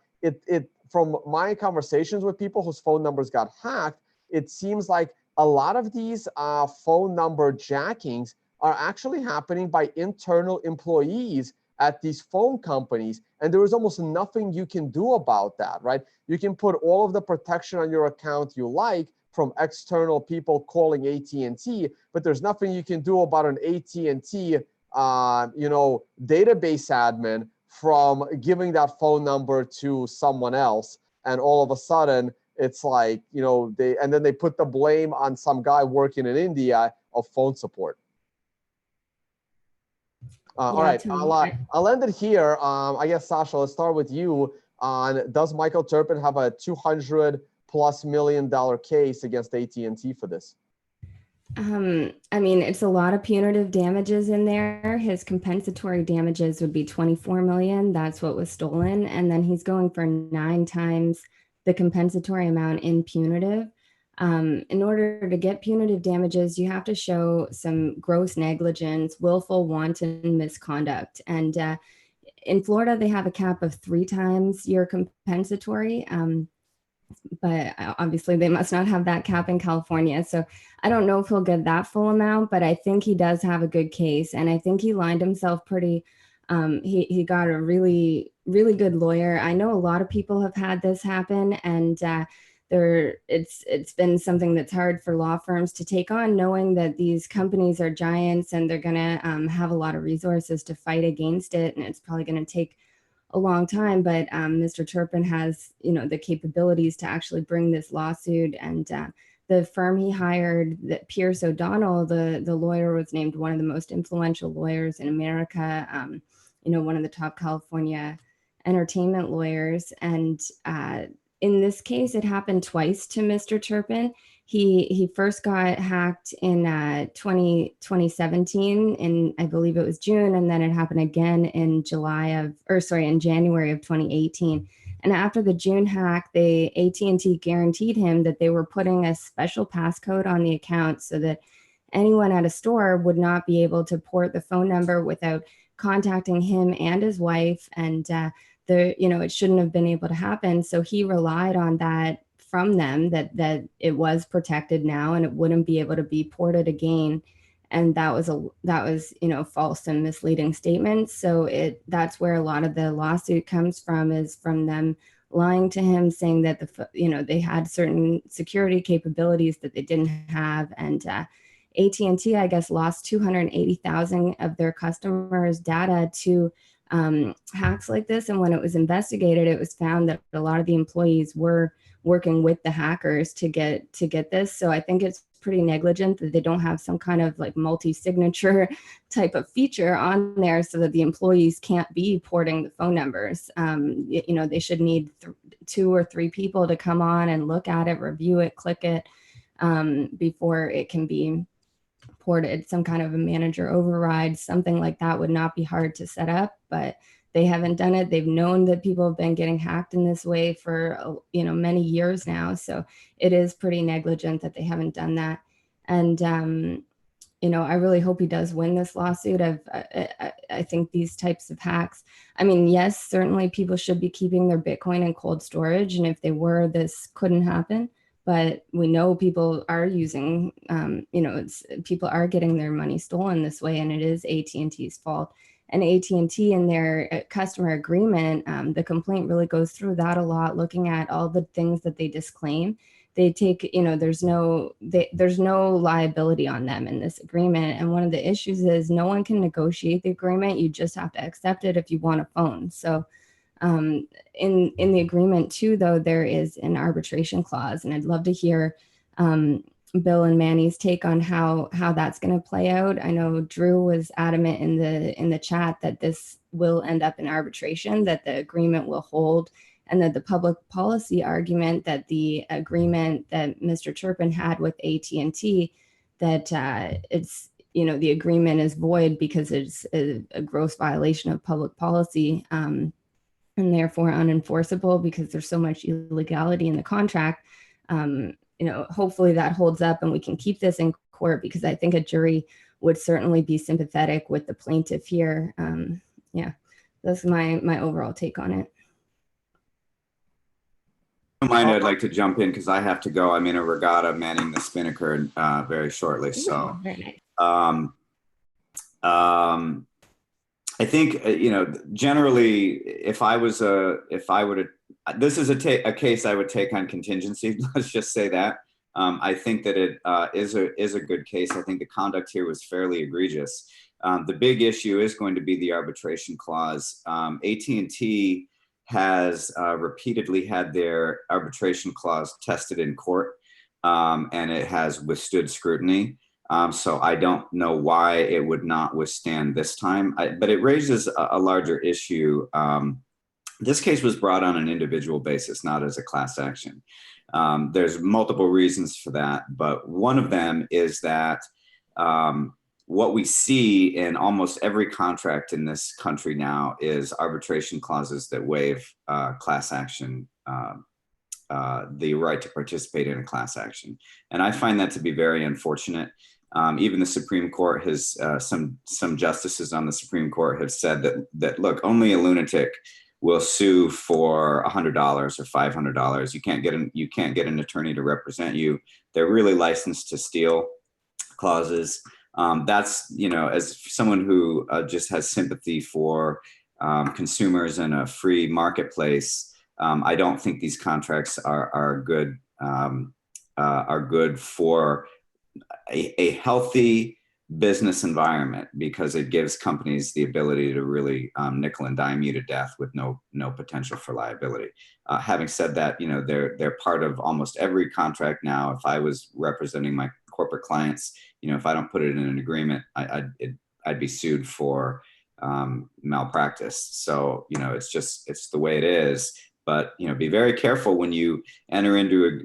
from my conversations with people whose phone numbers got hacked, it seems like a lot of these phone number jackings are actually happening by internal employees at these phone companies, and there is almost nothing you can do about that, right? You can put all of the protection on your account you like from external people calling AT&T, but there's nothing you can do about an AT&T database admin from giving that phone number to someone else, and all of a sudden it's like, and then they put the blame on some guy working in India of phone support. All right, I'll end it here. I guess, Sasha, let's start with you on, does Michael Terpin have a $200+ million case against AT&T for this? I mean, it's a lot of punitive damages in there. His compensatory damages would be 24 million. That's what was stolen. And then he's going for 9 times the compensatory amount in punitive. In order to get punitive damages, you have to show some gross negligence, willful, wanton misconduct. And in Florida, they have a cap of 3 times your compensatory. But obviously they must not have that cap in California. So I don't know if he'll get that full amount, but I think he does have a good case. And I think he lined himself pretty, he got a really, really good lawyer. I know a lot of people have had this happen, and it's been something that's hard for law firms to take on, knowing that these companies are giants and they're gonna have a lot of resources to fight against it. And it's probably gonna take a long time, but Mr. Terpin has, the capabilities to actually bring this lawsuit. And the firm he hired, that Pierce O'Donnell, the lawyer, was named one of the most influential lawyers in America. One of the top California entertainment lawyers. And in this case, it happened twice to Mr. Terpin. He first got hacked in 2017, in I believe it was June, and then it happened again in January of 2018. And after the June hack, AT&T guaranteed him that they were putting a special passcode on the account so that anyone at a store would not be able to port the phone number without contacting him and his wife. And it shouldn't have been able to happen. So he relied on that from them, that it was protected now and it wouldn't be able to be ported again. And that was false and misleading statements. So that's where a lot of the lawsuit comes from, is from them lying to him, saying that they had certain security capabilities that they didn't have. And AT&T, I guess, lost 280,000 of their customers' data to hacks like this. And when it was investigated, it was found that a lot of the employees were working with the hackers to get this. So I think it's pretty negligent that they don't have some kind of like multi-signature type of feature on there so that the employees can't be porting the phone numbers. They should need 2 or 3 people to come on and look at it, review it, click it before it can be ported. Some kind of a manager override, something like that would not be hard to set up, but they haven't done it. They've known that people have been getting hacked in this way for, many years now. So it is pretty negligent that they haven't done that. And, I really hope he does win this lawsuit. I think these types of hacks, yes, certainly people should be keeping their Bitcoin in cold storage. And if they were, this couldn't happen. But we know people are using, people are getting their money stolen this way, and it is AT&T's fault. And AT&T in their customer agreement, the complaint really goes through that a lot, looking at all the things that they disclaim. They take, there's no liability on them in this agreement. And one of the issues is no one can negotiate the agreement. You just have to accept it if you want a phone. So in the agreement too, though, there is an arbitration clause, and I'd love to hear Bill and Manny's take on how that's going to play out. I know Drew was adamant in the chat that this will end up in arbitration, that the agreement will hold, and that the public policy argument that the agreement that Mr. Terpin had with AT&T, that it's the agreement is void because it's a gross violation of public policy, and therefore unenforceable because there's so much illegality in the contract. Hopefully that holds up and we can keep this in court, because I think a jury would certainly be sympathetic with the plaintiff here. That's my overall take on it. Mind, I'd like to jump in because I have to go. I'm in a regatta manning the Spinnaker very shortly. So very nice. I think, generally, if I would this is a case I would take on contingency. Let's just say that. I think that it is a good case. I think the conduct here was fairly egregious. The big issue is going to be the arbitration clause. AT&T has repeatedly had their arbitration clause tested in court, and it has withstood scrutiny. So I don't know why it would not withstand this time, but it raises a larger issue. This case was brought on an individual basis, not as a class action. There's multiple reasons for that, but one of them is that what we see in almost every contract in this country now is arbitration clauses that waive class action, the right to participate in a class action. And I find that to be very unfortunate. Even the Supreme Court has, some justices on the Supreme Court have said that look, only a lunatic will sue for $100 or $500. You can't get an attorney to represent you. They're really licensed to steal clauses. That's, as someone who just has sympathy for consumers in a free marketplace, I don't think these contracts are good for a healthy business environment, because it gives companies the ability to really nickel and dime you to death with no potential for liability. Having said that, they're part of almost every contract now. If I was representing my corporate clients, if I don't put it in an agreement, I'd be sued for malpractice. So it's the way it is. But be very careful when you enter into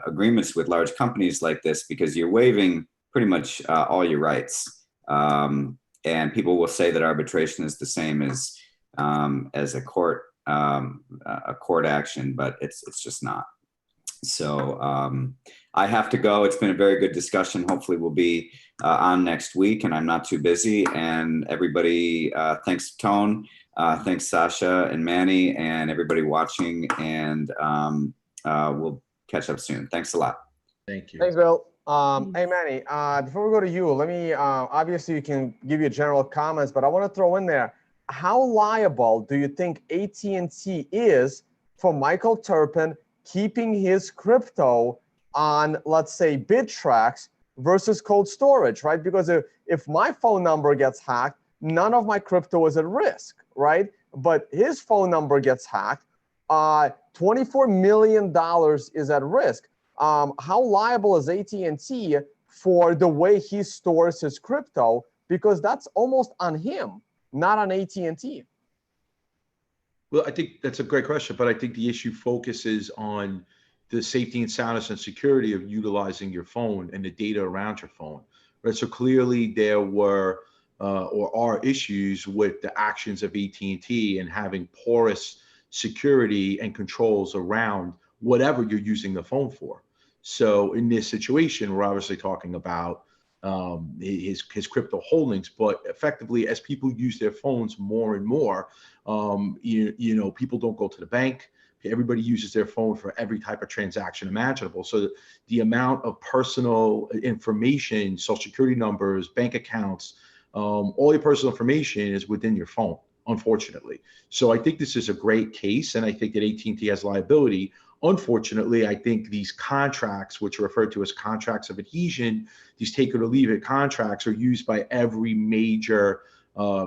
agreements with large companies like this, because you're waiving pretty much all your rights. And people will say that arbitration is the same as a court action, but it's just not. So I have to go. It's been a very good discussion. Hopefully we'll be on next week, and I'm not too busy. And everybody, thanks Tone, thanks Sasha and Manny, and everybody watching. And we'll catch up soon. Thanks a lot. Thank you. Thanks, Bill. Hey, Manny, before we go to you, let me, obviously you can give your general comments, but I want to throw in there, how liable do you think AT&T is for Michael Terpin keeping his crypto on, let's say, Bittrex versus cold storage, right? Because if my phone number gets hacked, none of my crypto is at risk, right? But his phone number gets hacked, $24 million is at risk. How liable is AT&T for the way he stores his crypto? Because that's almost on him, not on AT&T. Well, I think that's a great question, but I think the issue focuses on the safety and soundness and security of utilizing your phone and the data around your phone, right? So clearly there were or are issues with the actions of AT&T and having porous security and controls around whatever you're using the phone for. So in this situation, we're obviously talking about his crypto holdings, but effectively, as people use their phones more and more, people don't go to the bank. Everybody uses their phone for every type of transaction imaginable. So the amount of personal information, social security numbers, bank accounts, all your personal information is within your phone, unfortunately. So I think this is a great case, and I think that AT&T has liability. Unfortunately, I think these contracts, which are referred to as contracts of adhesion, these take it or leave it contracts, are used by every major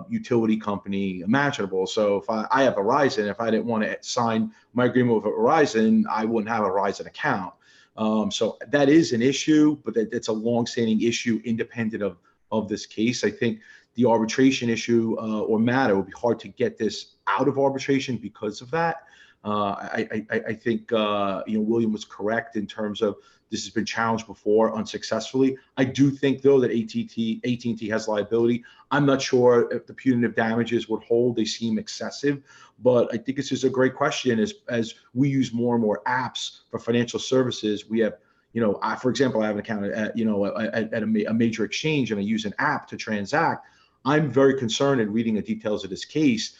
utility company imaginable. So if I have Verizon, if I didn't want to sign my agreement with Verizon, I wouldn't have a Verizon account. So that is an issue, but it's a longstanding issue independent of this case. I think the arbitration issue or matter would be hard to get this out of arbitration because of that. I think William was correct in terms of this has been challenged before unsuccessfully. I do think though that AT&T has liability. I'm not sure if the punitive damages would hold. They seem excessive, but I think this is a great question. As we use more and more apps for financial services, we have, for example, I have an account at a major exchange, and I use an app to transact. I'm very concerned in reading the details of this case.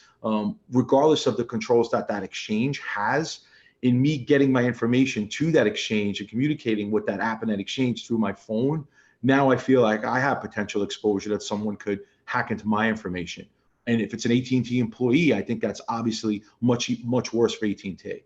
Regardless of the controls that exchange has, in me getting my information to that exchange and communicating with that app and that exchange through my phone, now I feel like I have potential exposure that someone could hack into my information. And if it's an AT&T employee, I think that's obviously much worse for AT&T.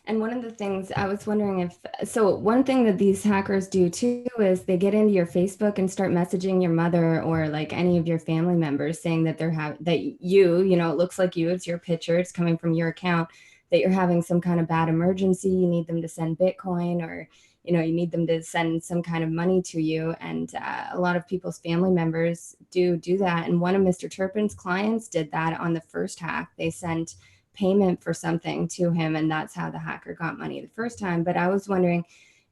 And one of the things I was wondering one thing that these hackers do too is they get into your Facebook and start messaging your mother or like any of your family members saying that it looks like you, it's your picture, it's coming from your account, that you're having some kind of bad emergency, you need them to send Bitcoin, or you need them to send some kind of money to you. And a lot of people's family members do that. And one of Mr. Terpin's clients did that on the first hack. They sent payment for something to him, and that's how the hacker got money the first time. But I was wondering,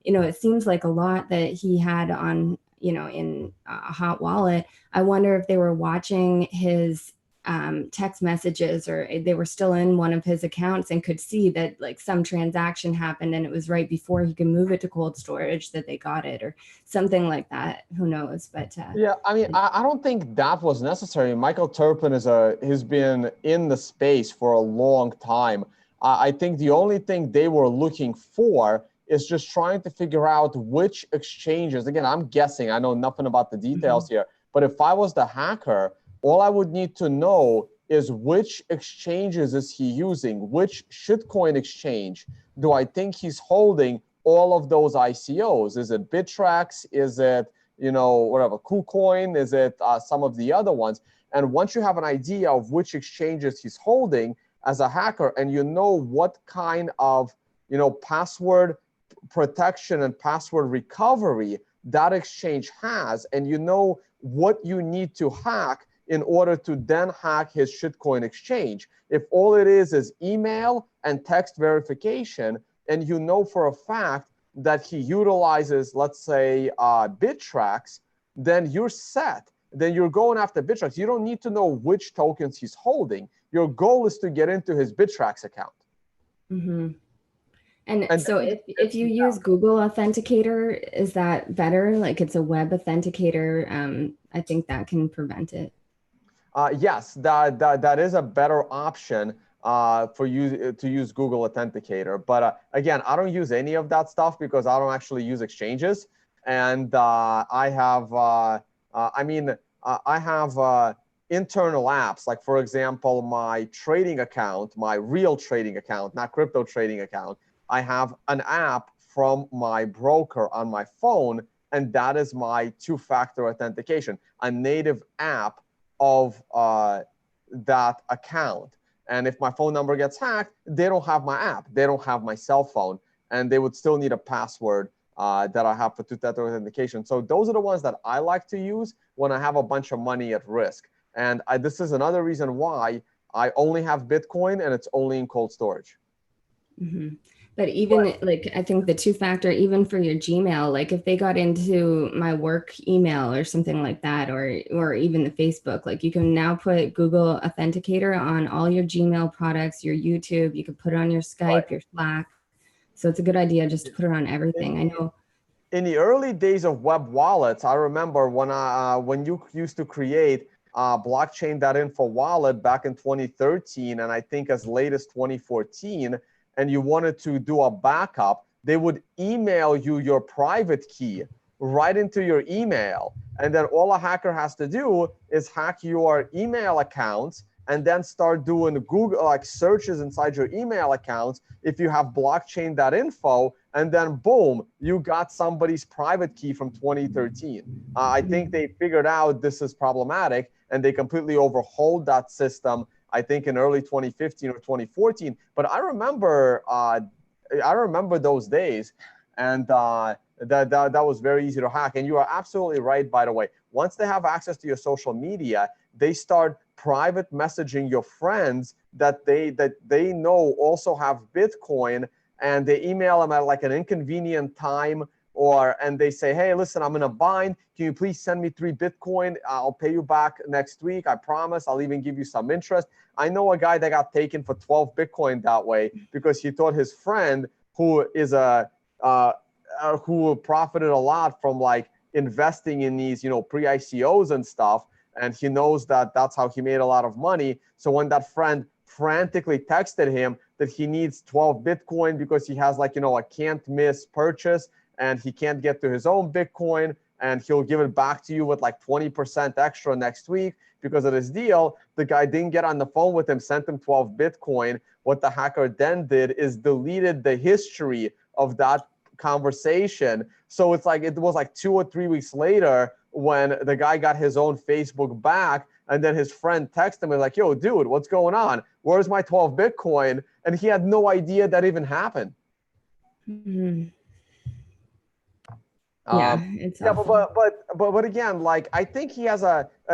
it seems like a lot that he had on, in a hot wallet. I wonder if they were watching his text messages, or they were still in one of his accounts and could see that like some transaction happened and it was right before he could move it to cold storage that they got it, or something like that. Who knows? But yeah, I mean, I don't think that was necessary. Michael Terpin has been in the space for a long time. I think the only thing they were looking for is just trying to figure out which exchanges. Again, I'm guessing, I know nothing about the details here, but if I was the hacker, all I would need to know is which exchanges is he using, which shitcoin exchange do I think he's holding all of those ICOs? Is it Bittrex? Is it, whatever, KuCoin? Is it some of the other ones? And once you have an idea of which exchanges he's holding as a hacker, and you know what kind of, password protection and password recovery that exchange has, and you know what you need to hack in order to then hack his shitcoin exchange. If all it is email and text verification, and you know for a fact that he utilizes, let's say, Bittrex, then you're set. Then you're going after Bittrex. You don't need to know which tokens he's holding. Your goal is to get into his Bittrex account. And so if you use Google Authenticator, is that better? Like it's a web authenticator. I think that can prevent it. Yes, that is a better option for you to use Google Authenticator. But again, I don't use any of that stuff because I don't actually use exchanges. And I have, I have internal apps. Like, for example, my trading account, my real trading account, not crypto trading account. I have an app from my broker on my phone, and that is my two-factor authentication, a native app of that account. And if my phone number gets hacked, they don't have my app, they don't have my cell phone, and they would still need a password that I have for two-factor authentication. So those are the ones that I like to use when I have a bunch of money at risk. And this is another reason why I only have Bitcoin, and it's only in cold storage. But even like, I think the two-factor, even for your Gmail, like if they got into my work email or something like that, or even the Facebook, like you can now put Google Authenticator on all your Gmail products, your YouTube, you can put it on your Skype, your Slack. So it's a good idea just to put it on everything. I know. In the early days of web wallets, I remember when you used to create blockchain.info wallet back in 2013, and I think as late as 2014, and you wanted to do a backup, they would email you your private key right into your email. And then all a hacker has to do is hack your email accounts and then start doing Google like searches inside your email accounts if you have blockchain.info, and then boom, you got somebody's private key from 2013. I think they figured out this is problematic, and they completely overhauled that system, I think in early 2015 or 2014. But I remember those days, and that was very easy to hack. And you are absolutely right, by the way. Once they have access to your social media, they start private messaging your friends that they know also have Bitcoin, and they email them at like an inconvenient time, and they say, hey, listen, I'm in a bind. Can you please send me 3 Bitcoin? I'll pay you back next week. I promise. I'll even give you some interest. I know a guy that got taken for 12 Bitcoin that way because he thought his friend, who is who profited a lot from like investing in these, pre-ICOs and stuff, and he knows that that's how he made a lot of money. So when that friend frantically texted him that he needs 12 Bitcoin because he has like, a can't miss purchase, and he can't get to his own Bitcoin, and he'll give it back to you with like 20% extra next week because of this deal. The guy didn't get on the phone with him, sent him 12 Bitcoin. What the hacker then did is deleted the history of that conversation. So it's like, it was like 2 or 3 weeks later when the guy got his own Facebook back, and then his friend texted him and like, yo, dude, what's going on? Where's my 12 Bitcoin? And he had no idea that even happened. Mm-hmm. Yeah, it's yeah, awful. but again, like, I think he has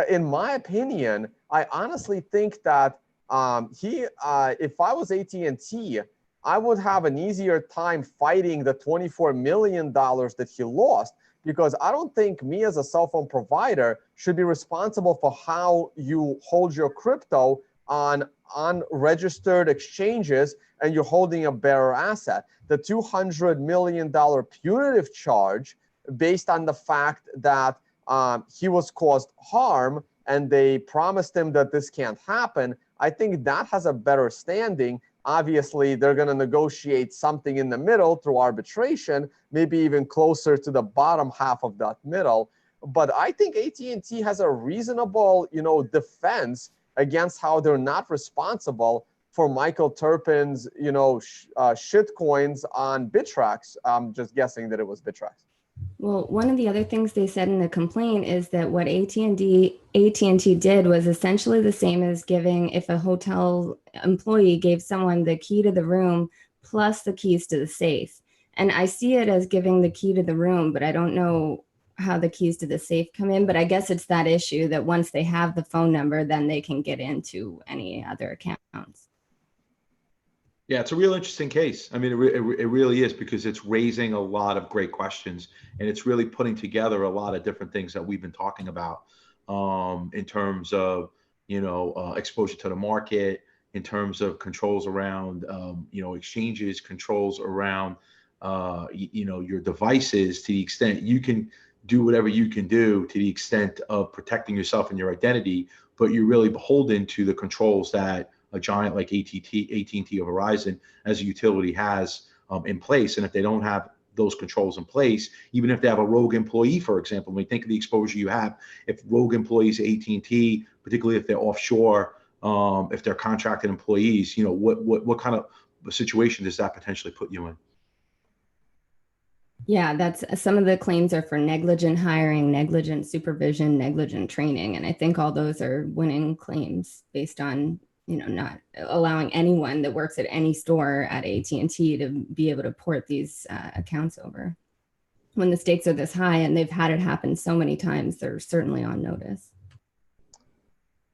in my opinion, I honestly think that if I was AT&T, I would have an easier time fighting the $24 million that he lost, because I don't think me as a cell phone provider should be responsible for how you hold your crypto on unregistered exchanges and you're holding a bearer asset. The $200 million punitive charge, based on the fact that he was caused harm and they promised him that this can't happen, I think that has a better standing. Obviously, they're going to negotiate something in the middle through arbitration, maybe even closer to the bottom half of that middle. But I think AT&T has a reasonable, defense against how they're not responsible for Michael Terpin's, shit coins on Bittrex. I'm just guessing that it was Bittrex. Well, one of the other things they said in the complaint is that what AT&T did was essentially the same as giving, if a hotel employee gave someone the key to the room plus the keys to the safe. And I see it as giving the key to the room, but I don't know how the keys to the safe come in. But I guess it's that issue that once they have the phone number, then they can get into any other accounts. Yeah, it's a real interesting case. I mean, it really is, because it's raising a lot of great questions, and it's really putting together a lot of different things that we've been talking about in terms of, exposure to the market, in terms of controls around, exchanges, controls around, your devices, to the extent you can do whatever you can do to the extent of protecting yourself and your identity, but you're really beholden to the controls that a giant like AT&T or Verizon as a utility has in place. And if they don't have those controls in place, even if they have a rogue employee, for example, when you think of the exposure you have, if rogue employees at AT&T, particularly if they're offshore, if they're contracted employees, what kind of situation does that potentially put you in? Yeah, that's some of the claims are for negligent hiring, negligent supervision, negligent training. And I think all those are winning claims based on, not allowing anyone that works at any store at AT&T to be able to port these accounts over. When the stakes are this high and they've had it happen so many times, they're certainly on notice.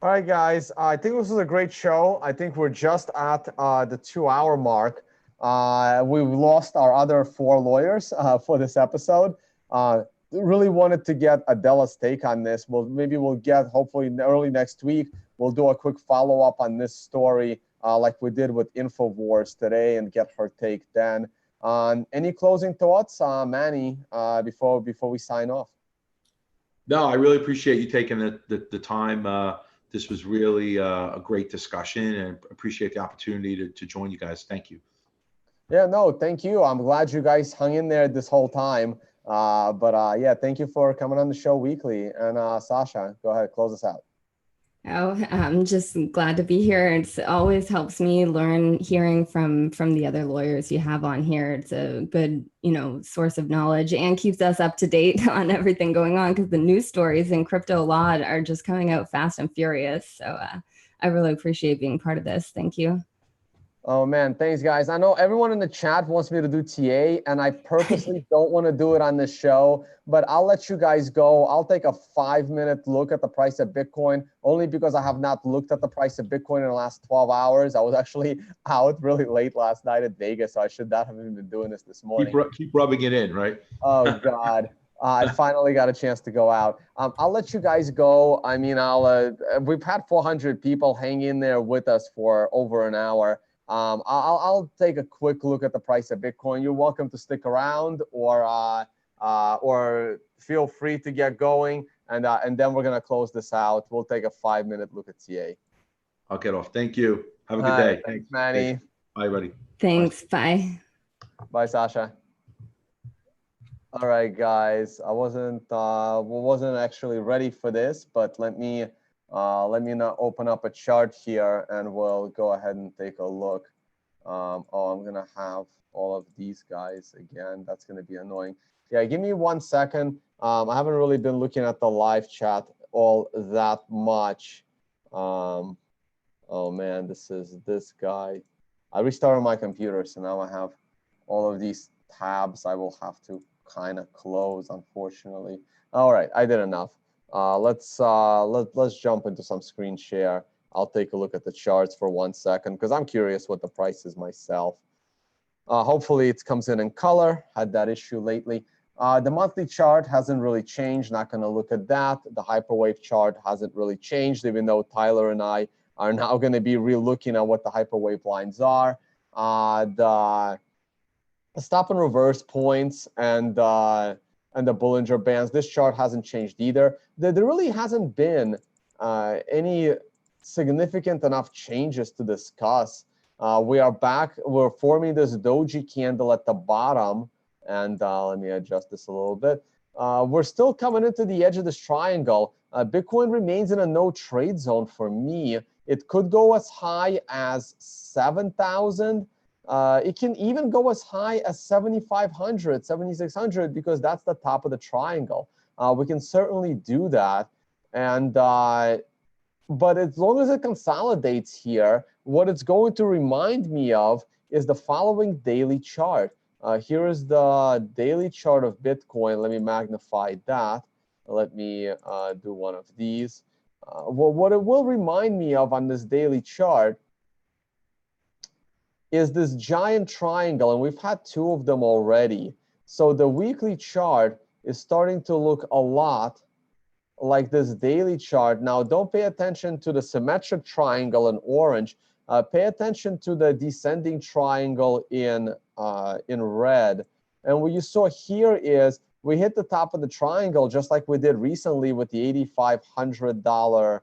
All right, guys, I think this was a great show. I think we're just at the 2-hour mark. We've lost our other 4 lawyers for this episode. Really wanted to get Adela's take on this. Maybe we'll get, hopefully early next week, we'll do a quick follow-up on this story like we did with InfoWars today and get her take then. Any closing thoughts, Manny, before we sign off? No, I really appreciate you taking the time. This was really a great discussion, and appreciate the opportunity to join you guys. Thank you. Yeah, no, thank you. I'm glad you guys hung in there this whole time. Yeah, thank you for coming on the show weekly. And Sasha, go ahead, close us out. Oh, I'm just glad to be here. It always helps me learn hearing from the other lawyers you have on here. It's a good, source of knowledge and keeps us up to date on everything going on, because the news stories in crypto law are just coming out fast and furious. So I really appreciate being part of this. Thank you. Oh man, thanks guys. I know everyone in the chat wants me to do TA, and I purposely don't want to do it on this show, but I'll let you guys go. I'll take a 5-minute look at the price of Bitcoin, only because I have not looked at the price of Bitcoin in the last 12 hours. I was actually out really late last night at Vegas, so I should not have even been doing this morning. Keep rubbing it in, right? Oh God. I finally got a chance to go out. I'll let you guys go. I mean, we've had 400 people hang in there with us for over an hour. I'll take a quick look at the price of Bitcoin. You're welcome to stick around, or feel free to get going, and then we're gonna close this out. We'll take a 5-minute look at TA. I'll get off. Thank you. Have a good day. Thanks, Manny. Bye, buddy. Thanks. Bye. Bye, Sasha. All right, guys. I wasn't actually ready for this, but let me Let me now open up a chart here and we'll go ahead and take a look. Oh, I'm gonna have all of these guys again. That's gonna be annoying. Yeah, give me 1 second. I haven't really been looking at the live chat all that much. Oh man, this is this guy. I restarted my computer, so now I have all of these tabs I will have to kind of close, unfortunately. All right, I did enough. Let's jump into some screen share. I'll take a look at the charts for 1 second because I'm curious what the price is myself. Hopefully it comes in color. Had that issue lately. The monthly chart hasn't really changed. Not going to look at that. The hyperwave chart hasn't really changed, even though Tyler and I are now going to be re-looking at what the hyperwave lines are. The stop and reverse points and the Bollinger Bands. This chart hasn't changed either. There really hasn't been any significant enough changes to discuss. We are back. We're forming this doji candle at the bottom. And let me adjust this a little bit. We're still coming into the edge of this triangle. Bitcoin remains in a no trade zone for me. It could go as high as 7,000. It can even go as high as 7,500, 7,600, because that's the top of the triangle. We can certainly do that. And but as long as it consolidates here, what it's going to remind me of is the following daily chart. Here is the daily chart of Bitcoin. Let me magnify that. Let me do one of these. Well, what it will remind me of on this daily chart is this giant triangle, and we've had two of them already. So the weekly chart is starting to look a lot like this daily chart. Now, don't pay attention to the symmetric triangle in orange. Pay attention to the descending triangle in red. And what you saw here is we hit the top of the triangle just like we did recently with the $8,500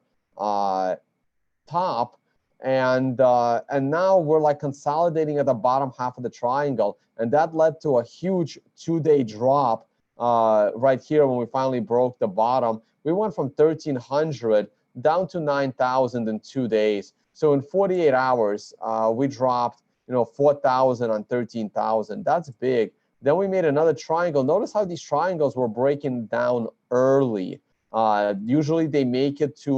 top. And now we're like consolidating at the bottom half of the triangle. And that led to a huge 2-day drop right here when we finally broke the bottom. We went from 1,300 down to 9,000 in 2 days. So in 48 hours, we dropped, 4,000 on 13,000. That's big. Then we made another triangle. Notice how these triangles were breaking down early. Usually they make it to,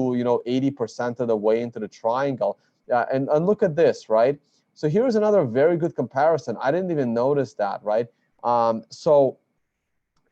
80% of the way into the triangle. And look at this, right? So here's another very good comparison. I didn't even notice that, right? So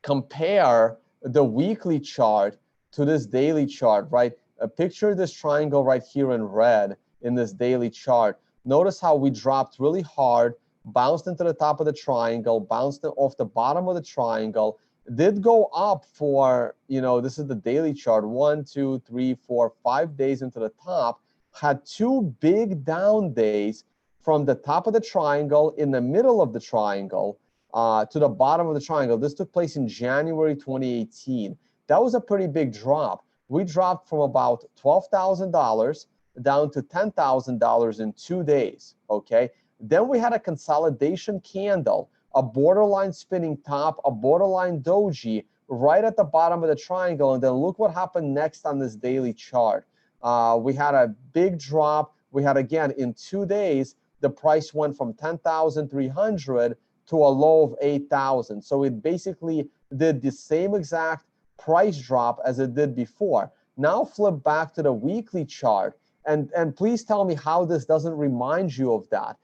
compare the weekly chart to this daily chart, right? Picture this triangle right here in red in this daily chart. Notice how we dropped really hard, bounced into the top of the triangle, bounced off the bottom of the triangle, did go up for, this is the daily chart, 1, 2, 3, 4, 5 days into the top, had 2 big down days from the top of the triangle in the middle of the triangle to the bottom of the triangle. This took place in January 2018. That was a pretty big drop. We dropped from about $12,000 down to $10,000 in 2 days, okay? Then we had a consolidation candle, a borderline spinning top, a borderline doji right at the bottom of the triangle. And then look what happened next on this daily chart. We had a big drop. We had, again, in 2 days, the price went from 10,300 to a low of 8,000. So it basically did the same exact price drop as it did before. Now flip back to the weekly chart and please tell me how this doesn't remind you of that.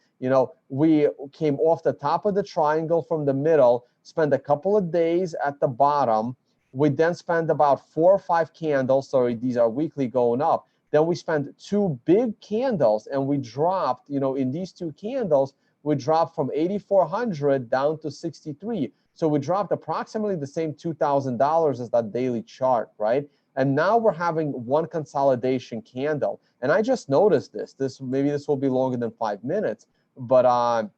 We came off the top of the triangle from the middle, spent a couple of days at the bottom. We then spent about 4 or 5 candles. Sorry, these are weekly going up. Then we spent 2 big candles and we dropped, in these 2 candles, we dropped from 8,400 down to 63. So we dropped approximately the same $2,000 as that daily chart, right? And now we're having one consolidation candle. And I just noticed this. Maybe this will be longer than 5 minutes, but and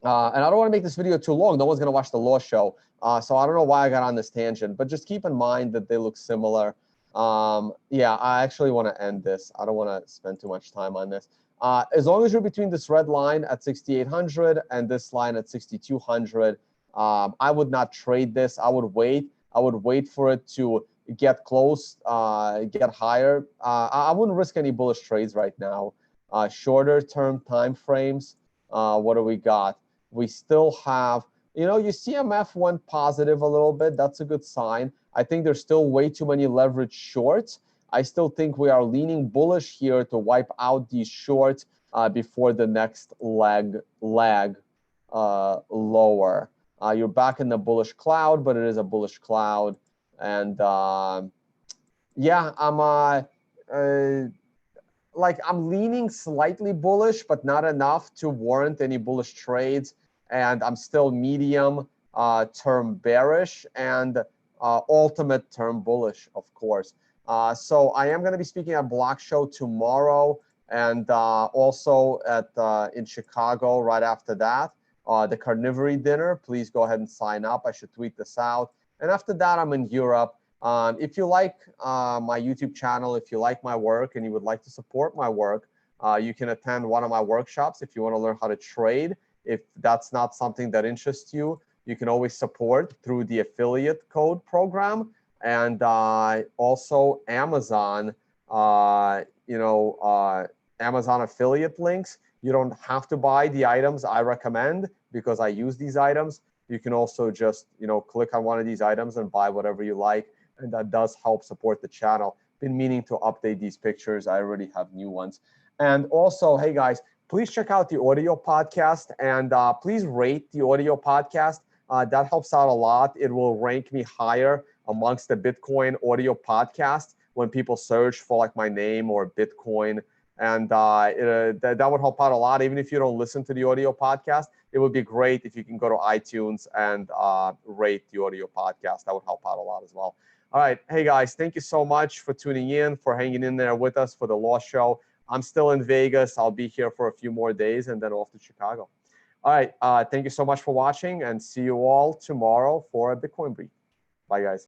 I don't want to make this video too long. No one's gonna watch the law show, so I don't know why I got on this tangent. But just keep in mind that they look similar. Yeah, I actually want to end this. I don't want to spend too much time on this. As long as you're between this red line at 6,800 and this line at 6,200, I would not trade this. I would wait. I would wait for it to, get close, get higher, I wouldn't risk any bullish trades right now. Shorter term time frames, what do we got? We still have, your CMF went positive a little bit. That's a good sign. I think there's still way too many leverage shorts. I still think we are leaning bullish here to wipe out these shorts before the next leg lower. You're back in the bullish cloud, but it is a bullish cloud. And yeah, I'm leaning slightly bullish, but not enough to warrant any bullish trades. And I'm still medium term bearish and ultimate term bullish, of course. So I am going to be speaking at Block Show tomorrow, and also at in Chicago right after that. The Carnivory dinner, please go ahead and sign up. I should tweet this out. And after that, I'm in Europe. If you like my YouTube channel, if you like my work and you would like to support my work, you can attend one of my workshops if you want to learn how to trade. If that's not something that interests you, you can always support through the affiliate code program. And also Amazon, Amazon affiliate links. You don't have to buy the items I recommend because I use these items. You can also just, click on one of these items and buy whatever you like. And that does help support the channel. Been meaning to update these pictures. I already have new ones. And also, hey guys, please check out the audio podcast and please rate the audio podcast. That helps out a lot. It will rank me higher amongst the Bitcoin audio podcast when people search for like my name or Bitcoin. And that would help out a lot. Even if you don't listen to the audio podcast, it would be great if you can go to iTunes and rate the audio podcast. That would help out a lot as well. All right. Hey, guys, thank you so much for tuning in, for hanging in there with us for the Law Show. I'm still in Vegas. I'll be here for a few more days and then off to Chicago. All right. Thank you so much for watching, and see you all tomorrow for a Bitcoin brief. Bye, guys.